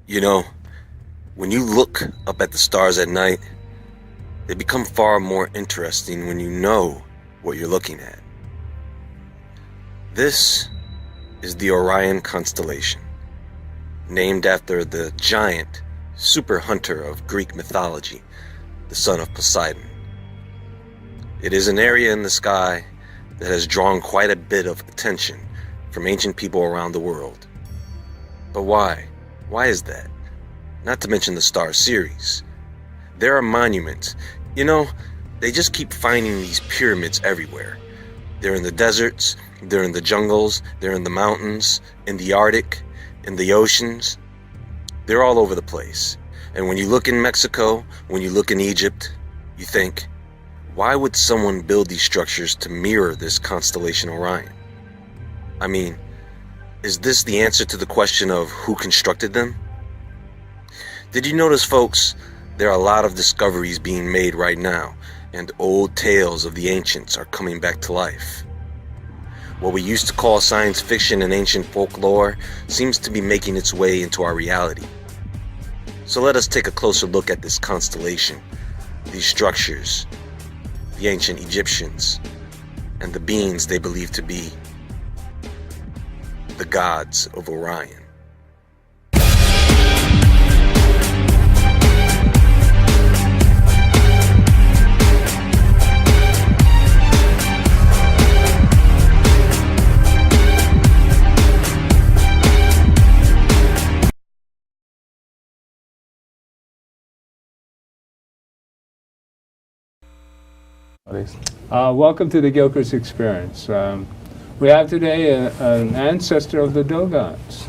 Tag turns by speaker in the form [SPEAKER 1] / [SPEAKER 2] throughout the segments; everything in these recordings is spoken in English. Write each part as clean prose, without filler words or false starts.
[SPEAKER 1] You know, when you look up at the stars at night, they become far more interesting when you know what you're looking at. This is the Orion constellation, named after the giant super hunter of Greek mythology, the son of Poseidon. It is an area in the sky that has drawn quite a bit of attention from ancient people around the world. But why? Why is that? Not to mention the star series. There are monuments. You know, they just keep finding these pyramids everywhere. They're in the deserts, they're in the jungles, they're in the mountains, in the Arctic, in the oceans. They're all over the place. And when you look in Mexico, when you look in Egypt, you think, why would someone build these structures to mirror this constellation Orion? I mean, is this the answer to the question of who constructed them? Did you notice, folks, there are a lot of discoveries being made right now, and old tales of the ancients are coming back to life. What we used to call science fiction and ancient folklore seems to be making its way into our reality. So let us take a closer look at this constellation, these structures, the ancient Egyptians, and the beings they believe to be the gods of Orion.
[SPEAKER 2] Welcome to the Gilchrist Experience. We have today an ancestor of the Dogons.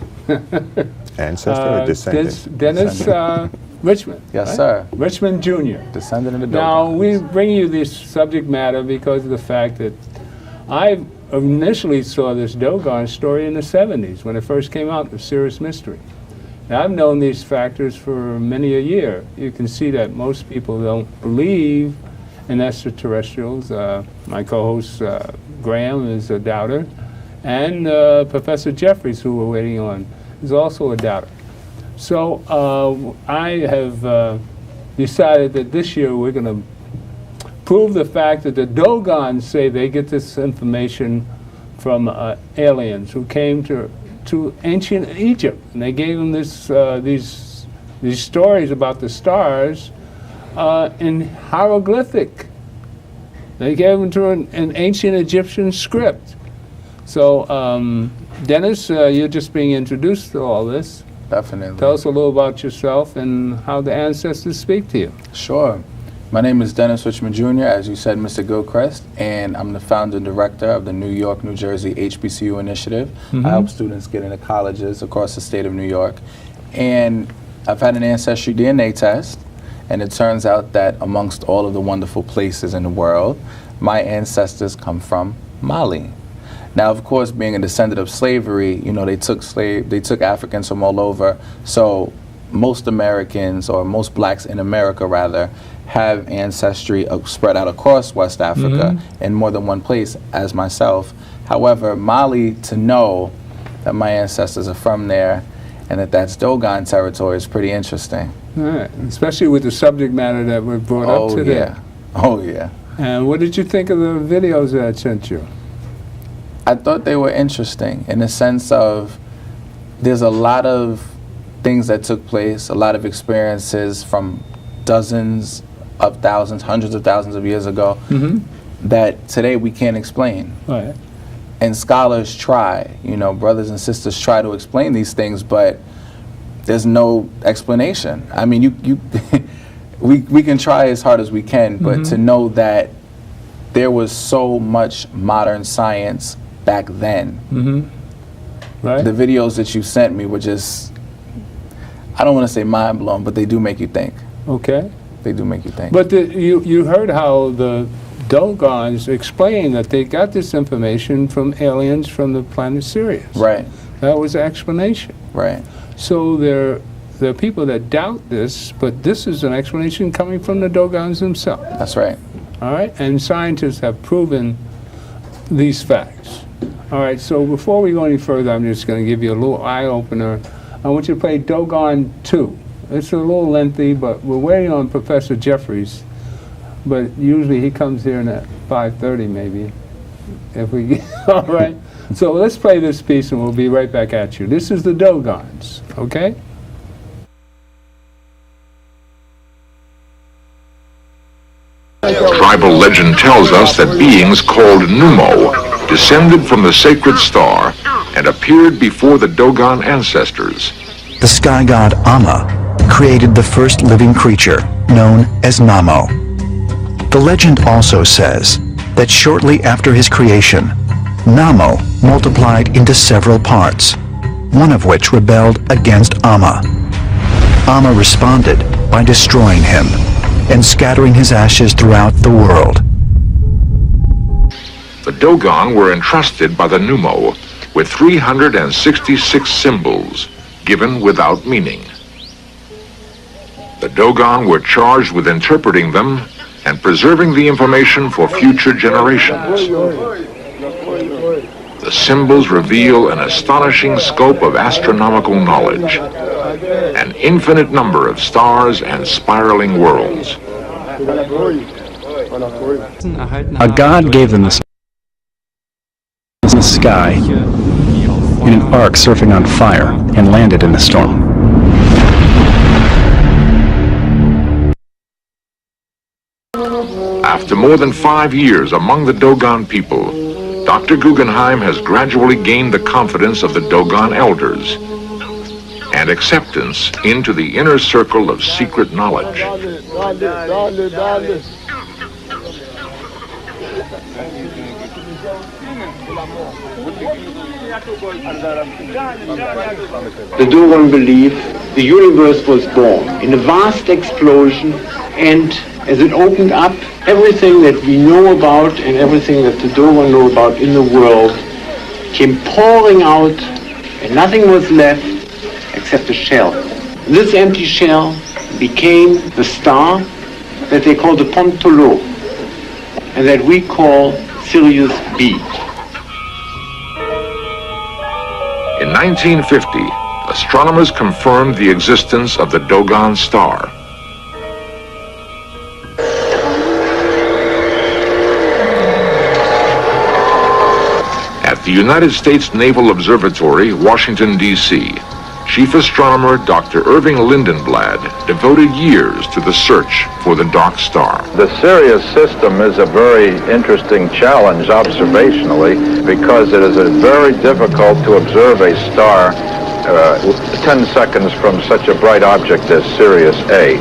[SPEAKER 3] Ancestor or descendant?
[SPEAKER 2] Dennis Richmond.
[SPEAKER 4] Yes,
[SPEAKER 2] right?
[SPEAKER 4] sir.
[SPEAKER 2] Richmond Jr.
[SPEAKER 4] Descendant of the Dogons.
[SPEAKER 2] Now, we bring you this subject matter because of the fact that I initially saw this Dogon story in the 70s when it first came out, The Serious Mystery. Now, I've known these factors for many a year. You can see that most people don't believe in extraterrestrials. My co-host Graham is a doubter, and Professor Jeffries, who we're waiting on, is also a doubter. So I have decided that this year we're going to prove the fact that the Dogons say they get this information from aliens who came to ancient Egypt, and they gave them these stories about the stars in hieroglyphic. They gave them to an ancient Egyptian script. So, Dennis, you're just being introduced to all this.
[SPEAKER 4] Definitely.
[SPEAKER 2] Tell us a little about yourself and how the ancestors speak to you.
[SPEAKER 4] Sure. My name is Dennis Richmond Jr., as you said, Mr. GilchristE, and I'm the founder and director of the New York, New Jersey HBCU initiative.
[SPEAKER 2] Mm-hmm.
[SPEAKER 4] I help students get into colleges across the state of New York. And I've had an ancestry DNA test. And it turns out that amongst all of the wonderful places in the world, my ancestors come from Mali. Now, of course, being a descendant of slavery, you know, they took Africans from all over. So most Americans, or most blacks in America rather, have ancestry spread out across West Africa in more than one place, as myself. However, Mali, to know that my ancestors are from there and that that's Dogon territory is pretty interesting.
[SPEAKER 2] All right, especially with the subject matter that we brought up today.
[SPEAKER 4] Yeah. Oh, yeah.
[SPEAKER 2] And what did you think of the videos that I sent you?
[SPEAKER 4] I thought they were interesting in the sense of there's a lot of things that took place, a lot of experiences from dozens of thousands, hundreds of thousands of years ago that today we can't explain.
[SPEAKER 2] Right.
[SPEAKER 4] And scholars try, you know, brothers and sisters try to explain these things, but there's no explanation. I mean, we can try as hard as we can, but to know that there was so much modern science back then.
[SPEAKER 2] Right.
[SPEAKER 4] The videos that you sent me were just, I don't want to say mind blown, but they do make you think.
[SPEAKER 2] Okay.
[SPEAKER 4] They do make you think.
[SPEAKER 2] But you heard how the Dogons explain that they got this information from aliens from the planet Sirius.
[SPEAKER 4] Right.
[SPEAKER 2] That was the explanation.
[SPEAKER 4] Right.
[SPEAKER 2] So there are people that doubt this, but this is an explanation coming from the Dogons themselves.
[SPEAKER 4] That's right.
[SPEAKER 2] All right? And scientists have proven these facts. All right, so before we go any further, I'm just going to give you a little eye-opener I want you to play Dogon 2. It's a little lengthy, but we're waiting on Professor Jeffries. But usually he comes here at 5:30 maybe, if we all right. So let's play this piece and we'll be right back at you. This is the Dogons, okay?
[SPEAKER 5] Tribal legend tells us that beings called Numo descended from the sacred star and appeared before the Dogon ancestors.
[SPEAKER 6] The sky god Amma created the first living creature, known as Namo. The legend also says that shortly after his creation, Namo multiplied into several parts, one of which rebelled against Amma. Amma responded by destroying him and scattering his ashes throughout the world.
[SPEAKER 5] The Dogon were entrusted by the Numo with 366 symbols given without meaning. The Dogon were charged with interpreting them and preserving the information for future generations. The symbols reveal an astonishing scope of astronomical knowledge, an infinite number of stars and spiraling worlds.
[SPEAKER 7] A god gave them the sky in an ark surfing on fire and landed in the storm.
[SPEAKER 5] After more than 5 years among the Dogon people, Dr. Guggenheim has gradually gained the confidence of the Dogon elders and acceptance into the inner circle of secret knowledge.
[SPEAKER 8] The Dogon believe the universe was born in a vast explosion, and as it opened up, everything that we know about and everything that the Dogon know about in the world came pouring out, and nothing was left except a shell. This empty shell became the star that they call the Pontolo, and that we call Sirius B.
[SPEAKER 5] In 1950, astronomers confirmed the existence of the Dogon star. At the United States Naval Observatory, Washington, D.C., Chief Astronomer Dr. Irving Lindenblad devoted years to the search for the dark star.
[SPEAKER 9] The Sirius system is a very interesting challenge observationally because it is very difficult to observe a star 10 seconds from such a bright object as Sirius A.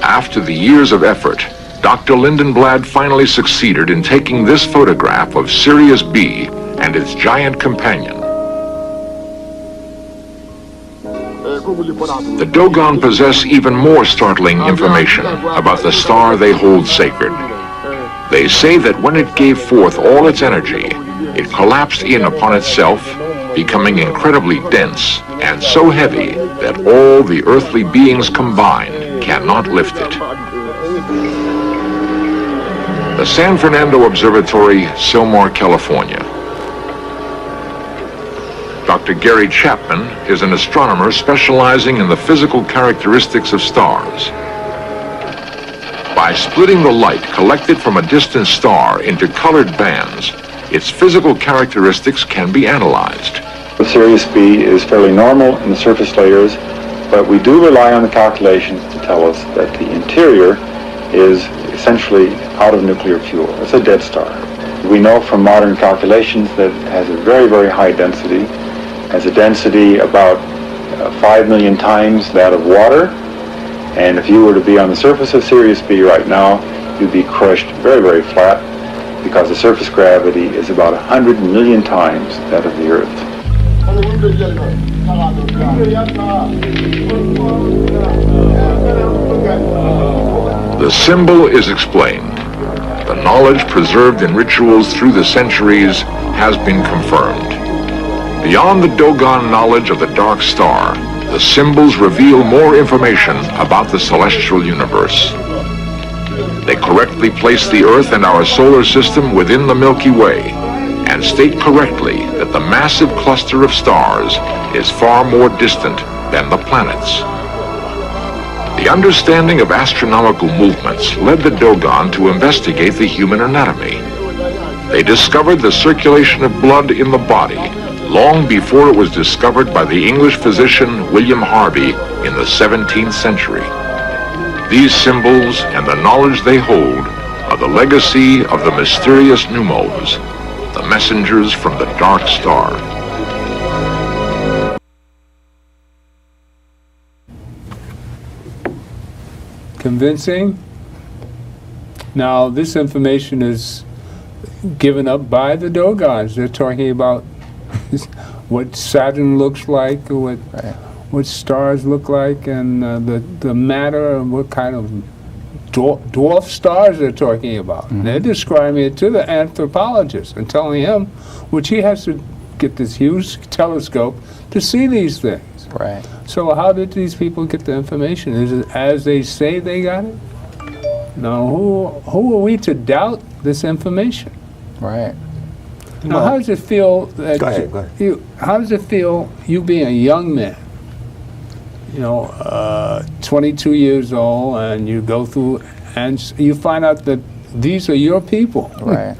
[SPEAKER 5] After the years of effort, Dr. Lindenblad finally succeeded in taking this photograph of Sirius B and its giant companion. The Dogon possess even more startling information about the star they hold sacred. They say that when it gave forth all its energy, it collapsed in upon itself, becoming incredibly dense and so heavy that all the earthly beings combined cannot lift it. The San Fernando Observatory, Sylmar, California. Dr. Gary Chapman is an astronomer specializing in the physical characteristics of stars. By splitting the light collected from a distant star into colored bands, its physical characteristics can be analyzed.
[SPEAKER 10] Sirius B is fairly normal in the surface layers, but we do rely on the calculations to tell us that the interior is essentially out of nuclear fuel. It's a dead star. We know from modern calculations that it has a very, very high density. It has a density about 5 million times that of water. And if you were to be on the surface of Sirius B right now, you'd be crushed very, very flat because the surface gravity is about 100 million times that of the Earth.
[SPEAKER 5] The symbol is explained. The knowledge preserved in rituals through the centuries has been confirmed. Beyond the Dogon knowledge of the dark star, the symbols reveal more information about the celestial universe. They correctly place the Earth and our solar system within the Milky Way, and state correctly that the massive cluster of stars is far more distant than the planets. The understanding of astronomical movements led the Dogon to investigate the human anatomy. They discovered the circulation of blood in the body long before it was discovered by the English physician William Harvey in the 17th century. These symbols and the knowledge they hold are the legacy of the mysterious pneumos, the messengers from the dark star.
[SPEAKER 2] Convincing? Now, this information is given up by the Dogons. They're talking about what Saturn looks like, or what stars look like, and the matter, and what kind of dwarf stars they're talking about. Mm-hmm. They're describing it to the anthropologist and telling him, which he has to get this huge telescope to see these things.
[SPEAKER 4] Right.
[SPEAKER 2] So how did these people get the information? Is it as they say they got it? Now, who are we to doubt this information?
[SPEAKER 4] Right.
[SPEAKER 2] Now, how does it feel that
[SPEAKER 3] go ahead.
[SPEAKER 2] How does it feel, you being a young man, 22 years old, and you go through and you find out that these are your people?
[SPEAKER 4] Right.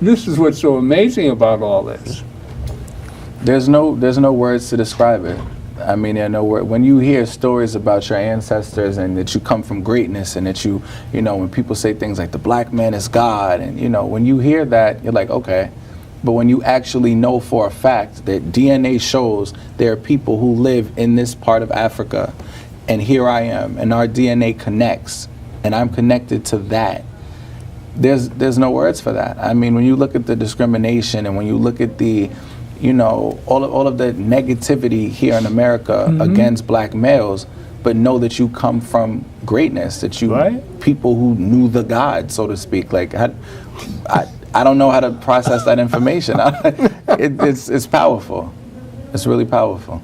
[SPEAKER 2] This is what's so amazing about all this.
[SPEAKER 4] There's no words to describe it. I mean, when you hear stories about your ancestors and that you come from greatness, and that when people say things like the black man is God, and when you hear that, you're like, okay. But when you actually know for a fact that DNA shows there are people who live in this part of Africa, and here I am, and our DNA connects, and I'm connected to that, there's no words for that. I mean, when you look at the discrimination, and when you look at the all of the negativity here in America mm-hmm. against black males, but know that you come from greatness, that you people who knew the God, so to speak. Like, I don't know how to process that information. It's powerful. It's really powerful.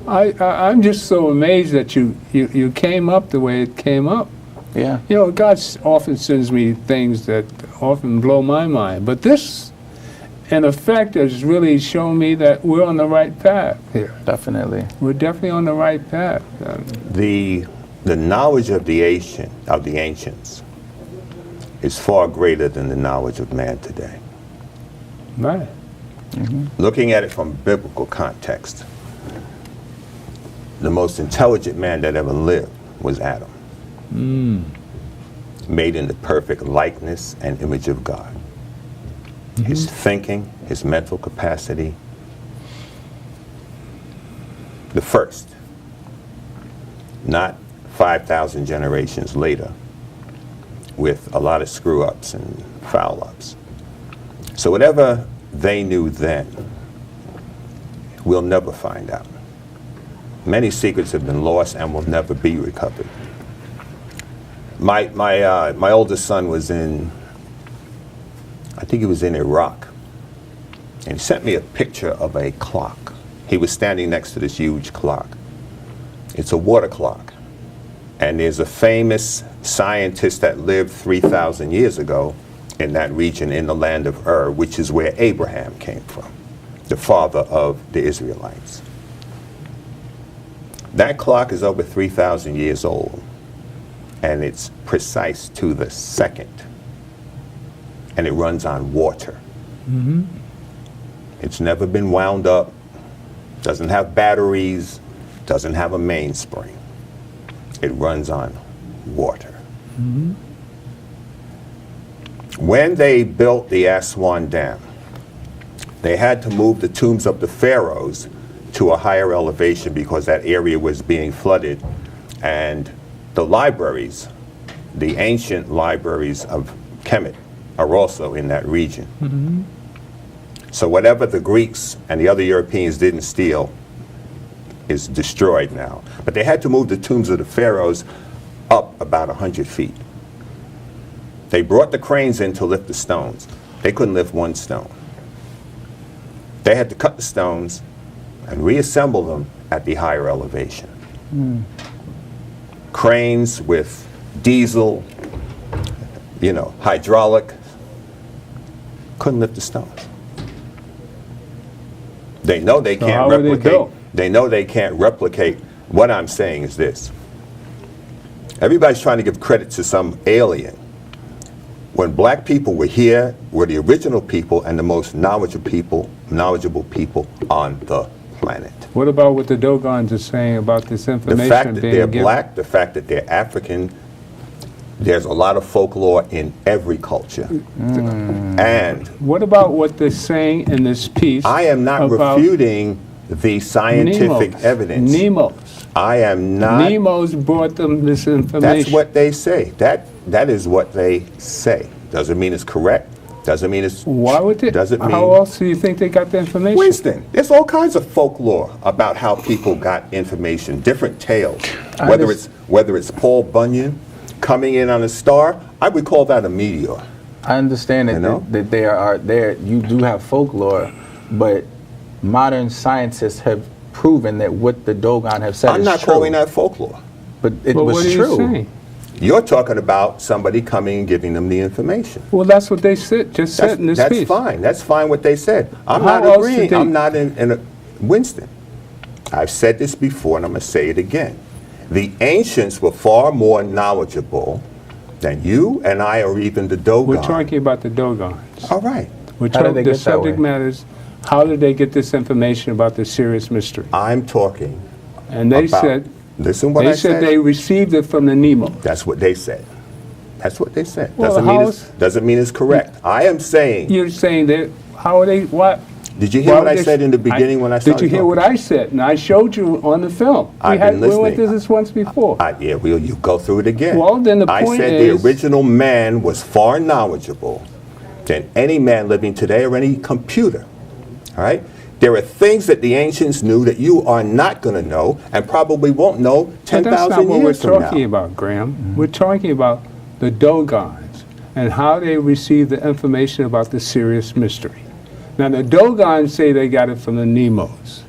[SPEAKER 2] I'm just so amazed that you came up the way it came up.
[SPEAKER 4] Yeah.
[SPEAKER 2] God often sends me things that often blow my mind, but this, in effect, has really shown me that we're on the right path here.
[SPEAKER 4] Definitely.
[SPEAKER 2] We're definitely on the right path.
[SPEAKER 3] The knowledge of the ancients is far greater than the knowledge of man today.
[SPEAKER 2] Right.
[SPEAKER 3] Mm-hmm. Looking at it from biblical context, the most intelligent man that ever lived was Adam. Made in the perfect likeness and image of God. Mm-hmm. His thinking, his mental capacity, the first, not 5,000 generations later, with a lot of screw-ups and foul-ups. So whatever they knew then, we'll never find out. Many secrets have been lost and will never be recovered. My oldest son was I think he was in Iraq, and he sent me a picture of a clock. He was standing next to this huge clock. It's a water clock. And there's a famous scientist that lived 3,000 years ago in that region in the land of Ur, which is where Abraham came from, the father of the Israelites. That clock is over 3,000 years old, and it's precise to the second. And it runs on water. Mm-hmm. It's never been wound up, doesn't have batteries, doesn't have a mainspring. It runs on water. Mm-hmm. When they built the Aswan Dam, they had to move the tombs of the pharaohs to a higher elevation because that area was being flooded, and the libraries, the ancient libraries of Kemet, are also in that region. Mm-hmm. So whatever the Greeks and the other Europeans didn't steal is destroyed now. But they had to move the tombs of the pharaohs up about 100 feet. They brought the cranes in to lift the stones. They couldn't lift one stone. They had to cut the stones and reassemble them at the higher elevation. Cranes with diesel hydraulic, couldn't lift the stone. They know they
[SPEAKER 2] So
[SPEAKER 3] can't
[SPEAKER 2] how were they
[SPEAKER 3] replicate.
[SPEAKER 2] built?
[SPEAKER 3] They know they can't replicate. What I'm saying is this. Everybody's trying to give credit to some alien. When black people were here, were the original people and the most knowledgeable people on the planet.
[SPEAKER 2] What about what the Dogons are saying about this information
[SPEAKER 3] The fact that
[SPEAKER 2] being
[SPEAKER 3] they're
[SPEAKER 2] given?
[SPEAKER 3] black, the fact that they're African, there's a lot of folklore in every culture. And
[SPEAKER 2] What about what they're saying in this piece?
[SPEAKER 3] I am not
[SPEAKER 2] about
[SPEAKER 3] refuting the scientific
[SPEAKER 2] Nemos?
[SPEAKER 3] evidence.
[SPEAKER 2] Nemos.
[SPEAKER 3] I am not.
[SPEAKER 2] Nemos brought them this information.
[SPEAKER 3] That's what they say. That is what they say. Doesn't mean it's correct. Doesn't mean it's.
[SPEAKER 2] Why would they?
[SPEAKER 3] Doesn't mean.
[SPEAKER 2] How else do you think they got the information?
[SPEAKER 3] Winston, there's all kinds of folklore about how people got information, different tales. Whether it's Paul Bunyan coming in on a star, I would call that a meteor.
[SPEAKER 4] I understand that there you do have folklore, but modern scientists have proven that what the Dogon have said
[SPEAKER 3] I'm
[SPEAKER 4] is
[SPEAKER 3] not
[SPEAKER 4] true.
[SPEAKER 3] calling that folklore.
[SPEAKER 4] But it
[SPEAKER 2] But
[SPEAKER 4] was
[SPEAKER 2] what are
[SPEAKER 4] true.
[SPEAKER 2] you saying?
[SPEAKER 3] You're talking about somebody coming and giving them the information.
[SPEAKER 2] Well, that's what they said in this
[SPEAKER 3] That's
[SPEAKER 2] piece.
[SPEAKER 3] fine. That's fine what they said. I'm
[SPEAKER 2] How
[SPEAKER 3] not
[SPEAKER 2] else
[SPEAKER 3] agreeing.
[SPEAKER 2] did they-
[SPEAKER 3] I'm not in a Winston. I've said this before and I'm going to say it again. The ancients were far more knowledgeable than you and I or even the Dogon.
[SPEAKER 2] We're talking about the Dogons.
[SPEAKER 3] All right.
[SPEAKER 4] How did they
[SPEAKER 2] The
[SPEAKER 4] get that
[SPEAKER 2] subject
[SPEAKER 4] way?
[SPEAKER 2] matter is, how did they get this information about the serious mystery?
[SPEAKER 3] I'm talking
[SPEAKER 2] And they
[SPEAKER 3] about,
[SPEAKER 2] said,
[SPEAKER 3] listen what
[SPEAKER 2] they
[SPEAKER 3] I
[SPEAKER 2] said
[SPEAKER 3] said.
[SPEAKER 2] they received it from the Nemo.
[SPEAKER 3] That's what they said. That's what they said.
[SPEAKER 2] Well,
[SPEAKER 3] Doesn't mean it's correct. I am saying.
[SPEAKER 2] You're saying that, how are they, what?
[SPEAKER 3] Did you hear
[SPEAKER 2] Why
[SPEAKER 3] what
[SPEAKER 2] would
[SPEAKER 3] I
[SPEAKER 2] they-
[SPEAKER 3] said in the beginning when I
[SPEAKER 2] Did
[SPEAKER 3] started
[SPEAKER 2] you hear
[SPEAKER 3] talking?
[SPEAKER 2] what I said? And I showed you on the film.
[SPEAKER 3] I've been
[SPEAKER 2] We went
[SPEAKER 3] listening.
[SPEAKER 2] through this once before.
[SPEAKER 3] Yeah, well, you go through it again.
[SPEAKER 2] Well, then the
[SPEAKER 3] I
[SPEAKER 2] point
[SPEAKER 3] said
[SPEAKER 2] is-
[SPEAKER 3] the original man was far knowledgeable than any man living today or any computer. All right? There are things that the ancients knew that you are not going to know and probably won't know
[SPEAKER 2] But
[SPEAKER 3] 10,000
[SPEAKER 2] that's not what we're
[SPEAKER 3] years from
[SPEAKER 2] talking
[SPEAKER 3] now.
[SPEAKER 2] about, Graham. We're talking about the Dogons and how they received the information about the serious mystery. Now, the Dogons say they got it from the Nemos,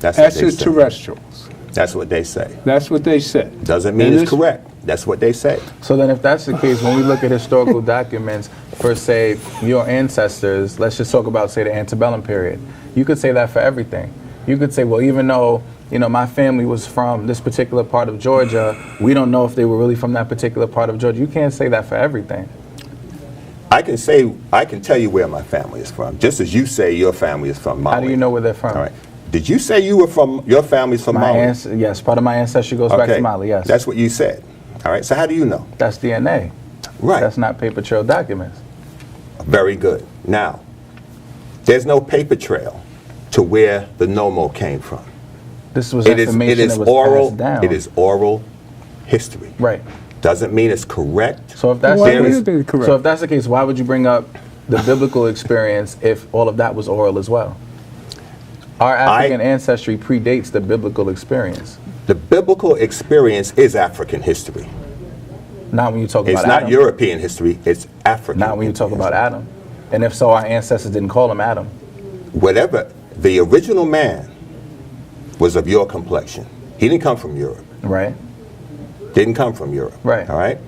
[SPEAKER 3] That's what they say.
[SPEAKER 2] extraterrestrials.
[SPEAKER 3] That's what they say.
[SPEAKER 2] That's what they said.
[SPEAKER 3] Doesn't mean
[SPEAKER 2] And
[SPEAKER 3] it's
[SPEAKER 2] this-
[SPEAKER 3] correct. That's what they say.
[SPEAKER 4] So then if that's the case, when we look at historical documents for, say, your ancestors, let's just talk about, say, the antebellum period. You could say that for everything. You could say, well, even though, my family was from this particular part of Georgia, we don't know if they were really from that particular part of Georgia. You can't say that for everything.
[SPEAKER 3] I can tell you where my family is from, just as you say your family is from Mali.
[SPEAKER 4] How do you know where they're from?
[SPEAKER 3] All right. Did you say your family's from Mali?
[SPEAKER 4] Yes, part of my ancestry goes back to Mali, yes.
[SPEAKER 3] That's what you said. All right, so how do you know?
[SPEAKER 4] That's DNA.
[SPEAKER 3] Right.
[SPEAKER 4] That's not paper trail documents.
[SPEAKER 3] Very good. Now, there's no paper trail to where the Nomo came from.
[SPEAKER 4] This was information that was passed down.
[SPEAKER 3] It is oral history.
[SPEAKER 4] Right.
[SPEAKER 3] Doesn't mean it's correct.
[SPEAKER 4] So if that's
[SPEAKER 2] Why
[SPEAKER 4] the
[SPEAKER 2] would
[SPEAKER 4] case,
[SPEAKER 2] it be correct?
[SPEAKER 4] so if that's the case, why would you bring up the biblical experience if all of that was oral as well? Our African ancestry predates the biblical experience.
[SPEAKER 3] The biblical experience is African history.
[SPEAKER 4] Not when you talk
[SPEAKER 3] It's
[SPEAKER 4] about
[SPEAKER 3] not
[SPEAKER 4] Adam.
[SPEAKER 3] European history, it's African.
[SPEAKER 4] Not when you talk about Adam. And if so, our ancestors didn't call him Adam.
[SPEAKER 3] Whatever, the original man was of your complexion. He didn't come from Europe.
[SPEAKER 4] Right.
[SPEAKER 3] Didn't come from Europe.
[SPEAKER 4] Right.
[SPEAKER 3] All right?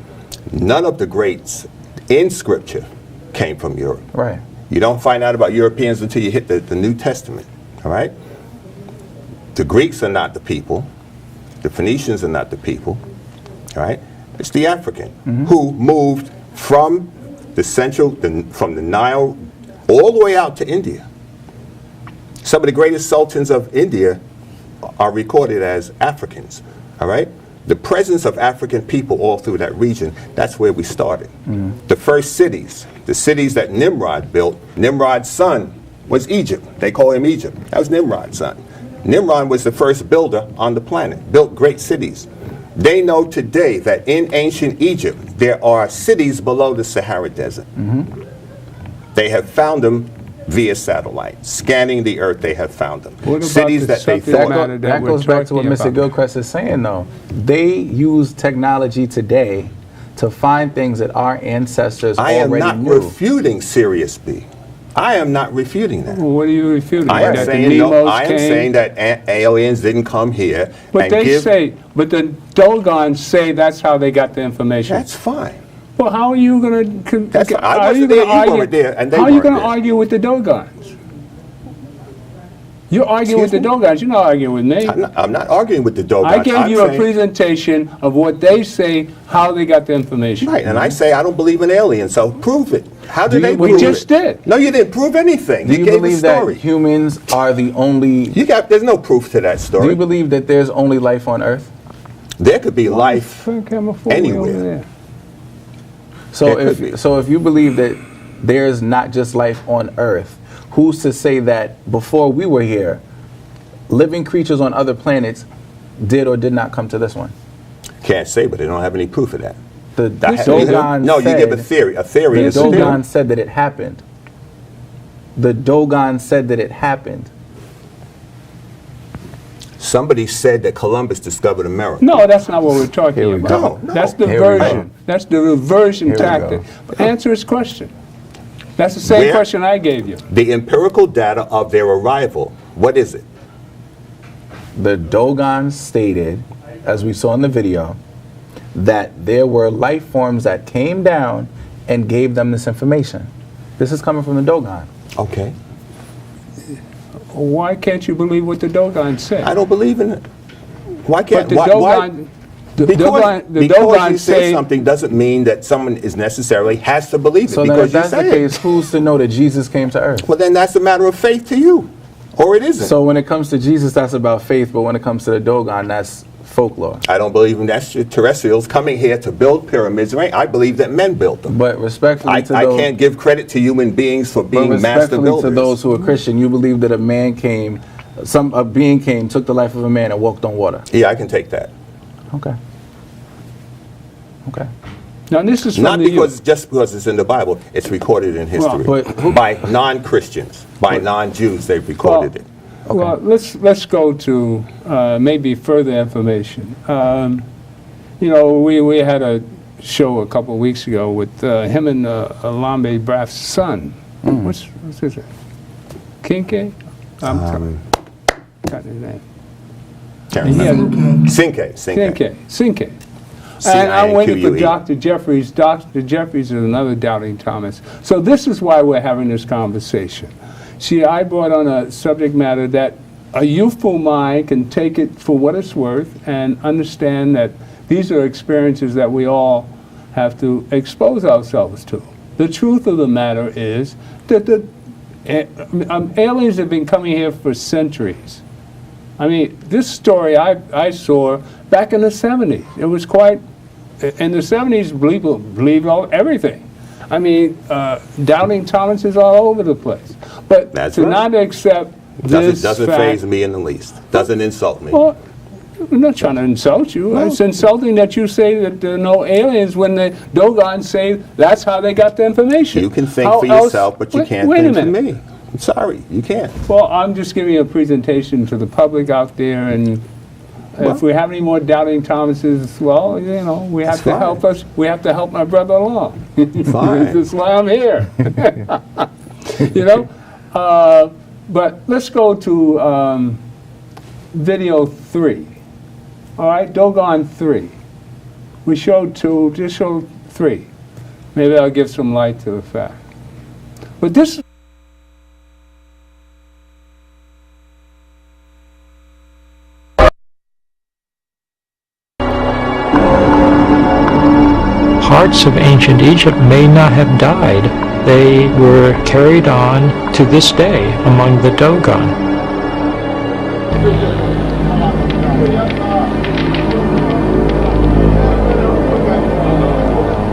[SPEAKER 3] None of the greats in Scripture came from Europe.
[SPEAKER 4] Right.
[SPEAKER 3] You don't find out about Europeans until you hit the New Testament. All right? The Greeks are not the people. The Phoenicians are not the people. All right? It's the African who moved from from the Nile all the way out to India. Some of the greatest sultans of India are recorded as Africans. All right? The presence of African people all through that region, that's where we started. The first cities, the cities that Nimrod built, Nimrod's son was Egypt. They call him Egypt. That was Nimrod's son. Nimrod was the first builder on the planet, built great cities. They know today that in ancient Egypt, there are cities below the Sahara Desert. They have found them via satellite. Scanning the earth, they have found them.
[SPEAKER 2] What about
[SPEAKER 3] Cities
[SPEAKER 2] the
[SPEAKER 3] that they
[SPEAKER 2] subject
[SPEAKER 3] thought...
[SPEAKER 2] matter
[SPEAKER 4] That
[SPEAKER 2] we're
[SPEAKER 4] goes back to what
[SPEAKER 2] talking
[SPEAKER 4] Mr.
[SPEAKER 2] about?
[SPEAKER 4] Gilchrist is saying, though. They use technology today to find things that our ancestors
[SPEAKER 3] I am
[SPEAKER 4] already
[SPEAKER 3] not
[SPEAKER 4] knew.
[SPEAKER 3] refuting Sirius B. I am not refuting that.
[SPEAKER 2] Well, what are you refuting?
[SPEAKER 3] I am
[SPEAKER 2] That the
[SPEAKER 3] saying no.
[SPEAKER 2] Nemos
[SPEAKER 3] I am
[SPEAKER 2] came?
[SPEAKER 3] saying that aliens didn't come here
[SPEAKER 2] But
[SPEAKER 3] and
[SPEAKER 2] they
[SPEAKER 3] give.
[SPEAKER 2] say, but the Dogons say that's how they got the information.
[SPEAKER 3] That's fine.
[SPEAKER 2] Well, how are you going to?
[SPEAKER 3] I wasn't there, you weren't there, and they
[SPEAKER 2] How are you
[SPEAKER 3] weren't
[SPEAKER 2] going to
[SPEAKER 3] there.
[SPEAKER 2] argue with the Dogons? You're arguing with the Dogons. You're not arguing with me.
[SPEAKER 3] I'm not arguing with the Dogons.
[SPEAKER 2] I gave you a presentation of what they say, how they got the information.
[SPEAKER 3] Right, and I say I don't believe in aliens, so prove it. How did they prove it?
[SPEAKER 2] We just did.
[SPEAKER 3] No, you didn't prove anything.
[SPEAKER 4] Do
[SPEAKER 3] You
[SPEAKER 4] you
[SPEAKER 3] gave a
[SPEAKER 4] believe that
[SPEAKER 3] story.
[SPEAKER 4] humans are the only...
[SPEAKER 3] There's no proof to that
[SPEAKER 4] Do
[SPEAKER 3] story.
[SPEAKER 4] you believe that there's only life on Earth?
[SPEAKER 3] There could be life
[SPEAKER 2] Over
[SPEAKER 3] anywhere.
[SPEAKER 2] there.
[SPEAKER 4] So
[SPEAKER 3] There could be.
[SPEAKER 4] if you believe that there's not just life on Earth, who's to say that before we were here, living creatures on other planets did or did not come to this one?
[SPEAKER 3] Can't say, but they don't have any proof of that.
[SPEAKER 4] The
[SPEAKER 3] Dogon
[SPEAKER 4] Dogon
[SPEAKER 3] you give a theory. A theory
[SPEAKER 4] The
[SPEAKER 3] is a theory.
[SPEAKER 4] Dogon said that it happened. The Dogon said that it happened.
[SPEAKER 3] Somebody said that Columbus discovered America.
[SPEAKER 2] No, that's not what we're talking about.
[SPEAKER 3] No,
[SPEAKER 2] That's
[SPEAKER 3] no.
[SPEAKER 2] diversion. That's the reversion
[SPEAKER 4] Here we
[SPEAKER 2] tactic.
[SPEAKER 4] go.
[SPEAKER 2] But answer his question. That's the same
[SPEAKER 3] Where-
[SPEAKER 2] question I gave you.
[SPEAKER 3] The empirical data of their arrival, what is it?
[SPEAKER 4] The Dogon stated, as we saw in the video, that there were life forms that came down and gave them this information. This is coming from the Dogon.
[SPEAKER 3] Okay.
[SPEAKER 2] Why can't you believe what the Dogon said?
[SPEAKER 3] I don't believe in it. Why
[SPEAKER 2] But
[SPEAKER 3] can't
[SPEAKER 2] the
[SPEAKER 3] why?
[SPEAKER 2] Dogon, the
[SPEAKER 3] Because
[SPEAKER 2] Dogon
[SPEAKER 3] you say
[SPEAKER 2] say
[SPEAKER 3] something doesn't mean that someone is necessarily has to believe it
[SPEAKER 4] So then
[SPEAKER 3] because
[SPEAKER 4] if that's
[SPEAKER 3] you
[SPEAKER 4] the
[SPEAKER 3] say it.
[SPEAKER 4] case, who's to know that Jesus came to Earth?
[SPEAKER 3] Well, then that's a matter of faith to you, or it isn't.
[SPEAKER 4] So when it comes to Jesus, that's about faith, but when it comes to the Dogon, that's folklore.
[SPEAKER 3] I don't believe in extraterrestrials coming here to build pyramids. Right? I believe that men built them.
[SPEAKER 4] But respectfully
[SPEAKER 3] I
[SPEAKER 4] to those,
[SPEAKER 3] can't give credit to human beings for
[SPEAKER 4] but
[SPEAKER 3] being master
[SPEAKER 4] respectfully
[SPEAKER 3] builders.
[SPEAKER 4] to those who are Christian, you believe that a man came, a being came, took the life of a man, and walked on water.
[SPEAKER 3] Yeah, I can take that.
[SPEAKER 4] Okay. Okay.
[SPEAKER 2] now this is from
[SPEAKER 3] Not
[SPEAKER 2] the
[SPEAKER 3] because just because it's in the Bible, it's recorded in history
[SPEAKER 4] but
[SPEAKER 3] by non-Christians, by non-Jews. They've recorded it.
[SPEAKER 2] Well, let's go to maybe further information. You know, we had a show a couple of weeks ago with him and Alambe Braff's son. What's his name? Kinke? Got his name.
[SPEAKER 3] Can't
[SPEAKER 2] And he had-
[SPEAKER 3] remember. Sinke.
[SPEAKER 2] Sinke. And I'm waiting for
[SPEAKER 3] C-I-N-Q-U-E.
[SPEAKER 2] Dr. Jeffries. Dr. Jeffries is another doubting Thomas. So this is why we're having this conversation. See, I brought on a subject matter that a youthful mind can take it for what it's worth and understand that these are experiences that we all have to expose ourselves to. The truth of the matter is that the aliens have been coming here for centuries. I mean, this story I saw back in the 70s. It was quite, in the 70s, believed everything. I mean, doubting Thomas is all over the place. But
[SPEAKER 3] That's
[SPEAKER 2] to
[SPEAKER 3] right.
[SPEAKER 2] not accept this
[SPEAKER 3] Doesn't
[SPEAKER 2] fact,
[SPEAKER 3] faze me in the least. Doesn't insult me.
[SPEAKER 2] well, I'm not trying to insult you.
[SPEAKER 3] No.
[SPEAKER 2] It's insulting that you say that there are no aliens when the Dogons say that's how they got the information.
[SPEAKER 3] You can think
[SPEAKER 2] How
[SPEAKER 3] for
[SPEAKER 2] else-
[SPEAKER 3] yourself, but you can't
[SPEAKER 2] wait a
[SPEAKER 3] think for
[SPEAKER 2] minute.
[SPEAKER 3] me. I'm sorry, you can't.
[SPEAKER 2] Well, I'm just giving you a presentation to the public out there, and if we have any more doubting Thomases, well, you know, we have
[SPEAKER 3] That's
[SPEAKER 2] to
[SPEAKER 3] fine.
[SPEAKER 2] help us. We have to help my brother along.
[SPEAKER 3] Fine.
[SPEAKER 2] That's why I'm here. You know, but let's go to video 3. All right, Dogon 3. We showed 2. Just show 3. Maybe I'll give some light to the fact. But this.
[SPEAKER 11] Parts of ancient Egypt may not have died. They were carried on to this day among the Dogon.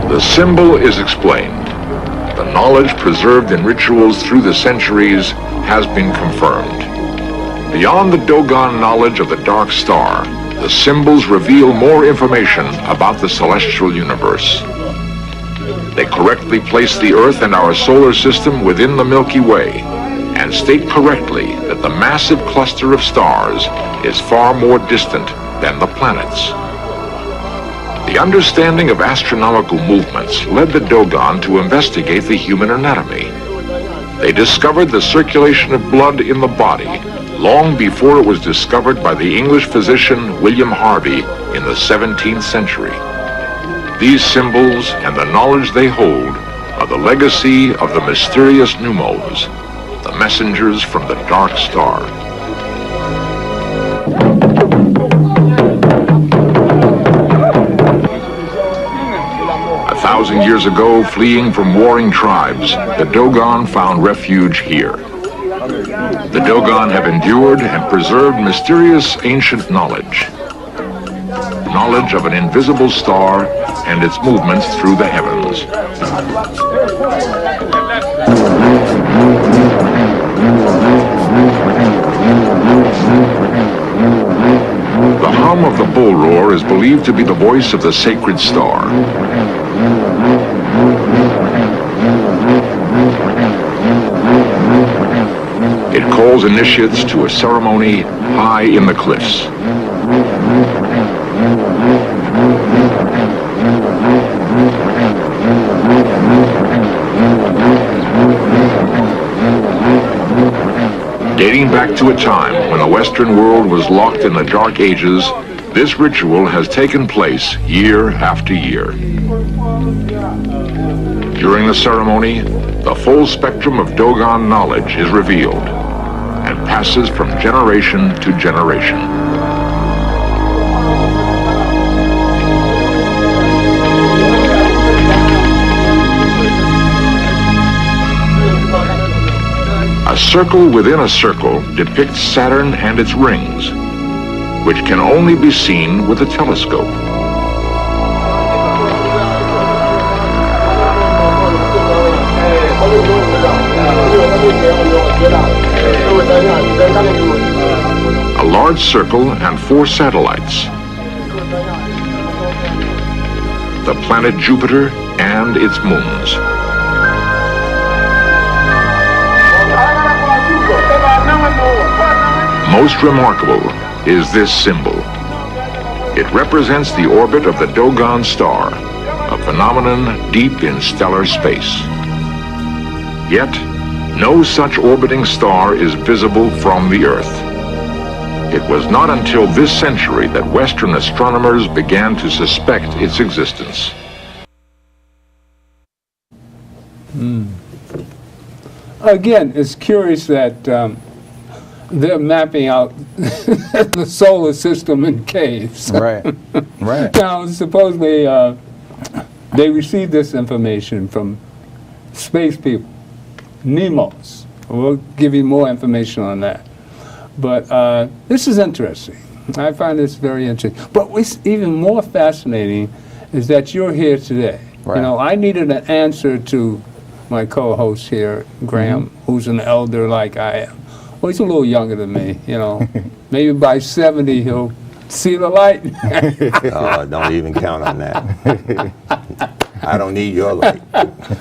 [SPEAKER 5] The symbol is explained. The knowledge preserved in rituals through the centuries has been confirmed. Beyond the Dogon knowledge of the dark star, the symbols reveal more information about the celestial universe. They correctly place the Earth and our solar system within the Milky Way, and state correctly that the massive cluster of stars is far more distant than the planets. The understanding of astronomical movements led the Dogon to investigate the human anatomy. They discovered the circulation of blood in the body long before it was discovered by the English physician William Harvey in the 17th century. These symbols and the knowledge they hold are the legacy of the mysterious Numos, the messengers from the dark star. 1,000 years ago, fleeing from warring tribes, the Dogon found refuge here. The Dogon have endured and preserved mysterious ancient knowledge. Knowledge of an invisible star and its movements through the heavens. The hum of the bull roar is believed to be the voice of the sacred star. It calls initiates to a ceremony high in the cliffs. Dating back to a time when the Western world was locked in the Dark Ages, this ritual has taken place year after year. During the ceremony, the full spectrum of Dogon knowledge is revealed and passes from generation to generation. A circle within a circle depicts Saturn and its rings, which can only be seen with a telescope. A large circle and 4 satellites. The planet Jupiter and its moons. Most remarkable is this symbol. It represents the orbit of the Dogon star, a phenomenon deep in stellar space. Yet, no such orbiting star is visible from the Earth. It was not until this century that Western astronomers began to suspect its existence.
[SPEAKER 2] Again, it's curious that they're mapping out the solar system in caves.
[SPEAKER 4] Right, right.
[SPEAKER 2] Now, supposedly, they received this information from space people, Nemos. We'll give you more information on that. But this is interesting. I find this very interesting. But what's even more fascinating is that you're here today. Right. You know, I needed an answer to my co-host here, Graham, who's an elder like I am. Well, he's a little younger than me, you know. Maybe by 70 he'll see the light.
[SPEAKER 3] Oh, don't even count on that. I don't need your light.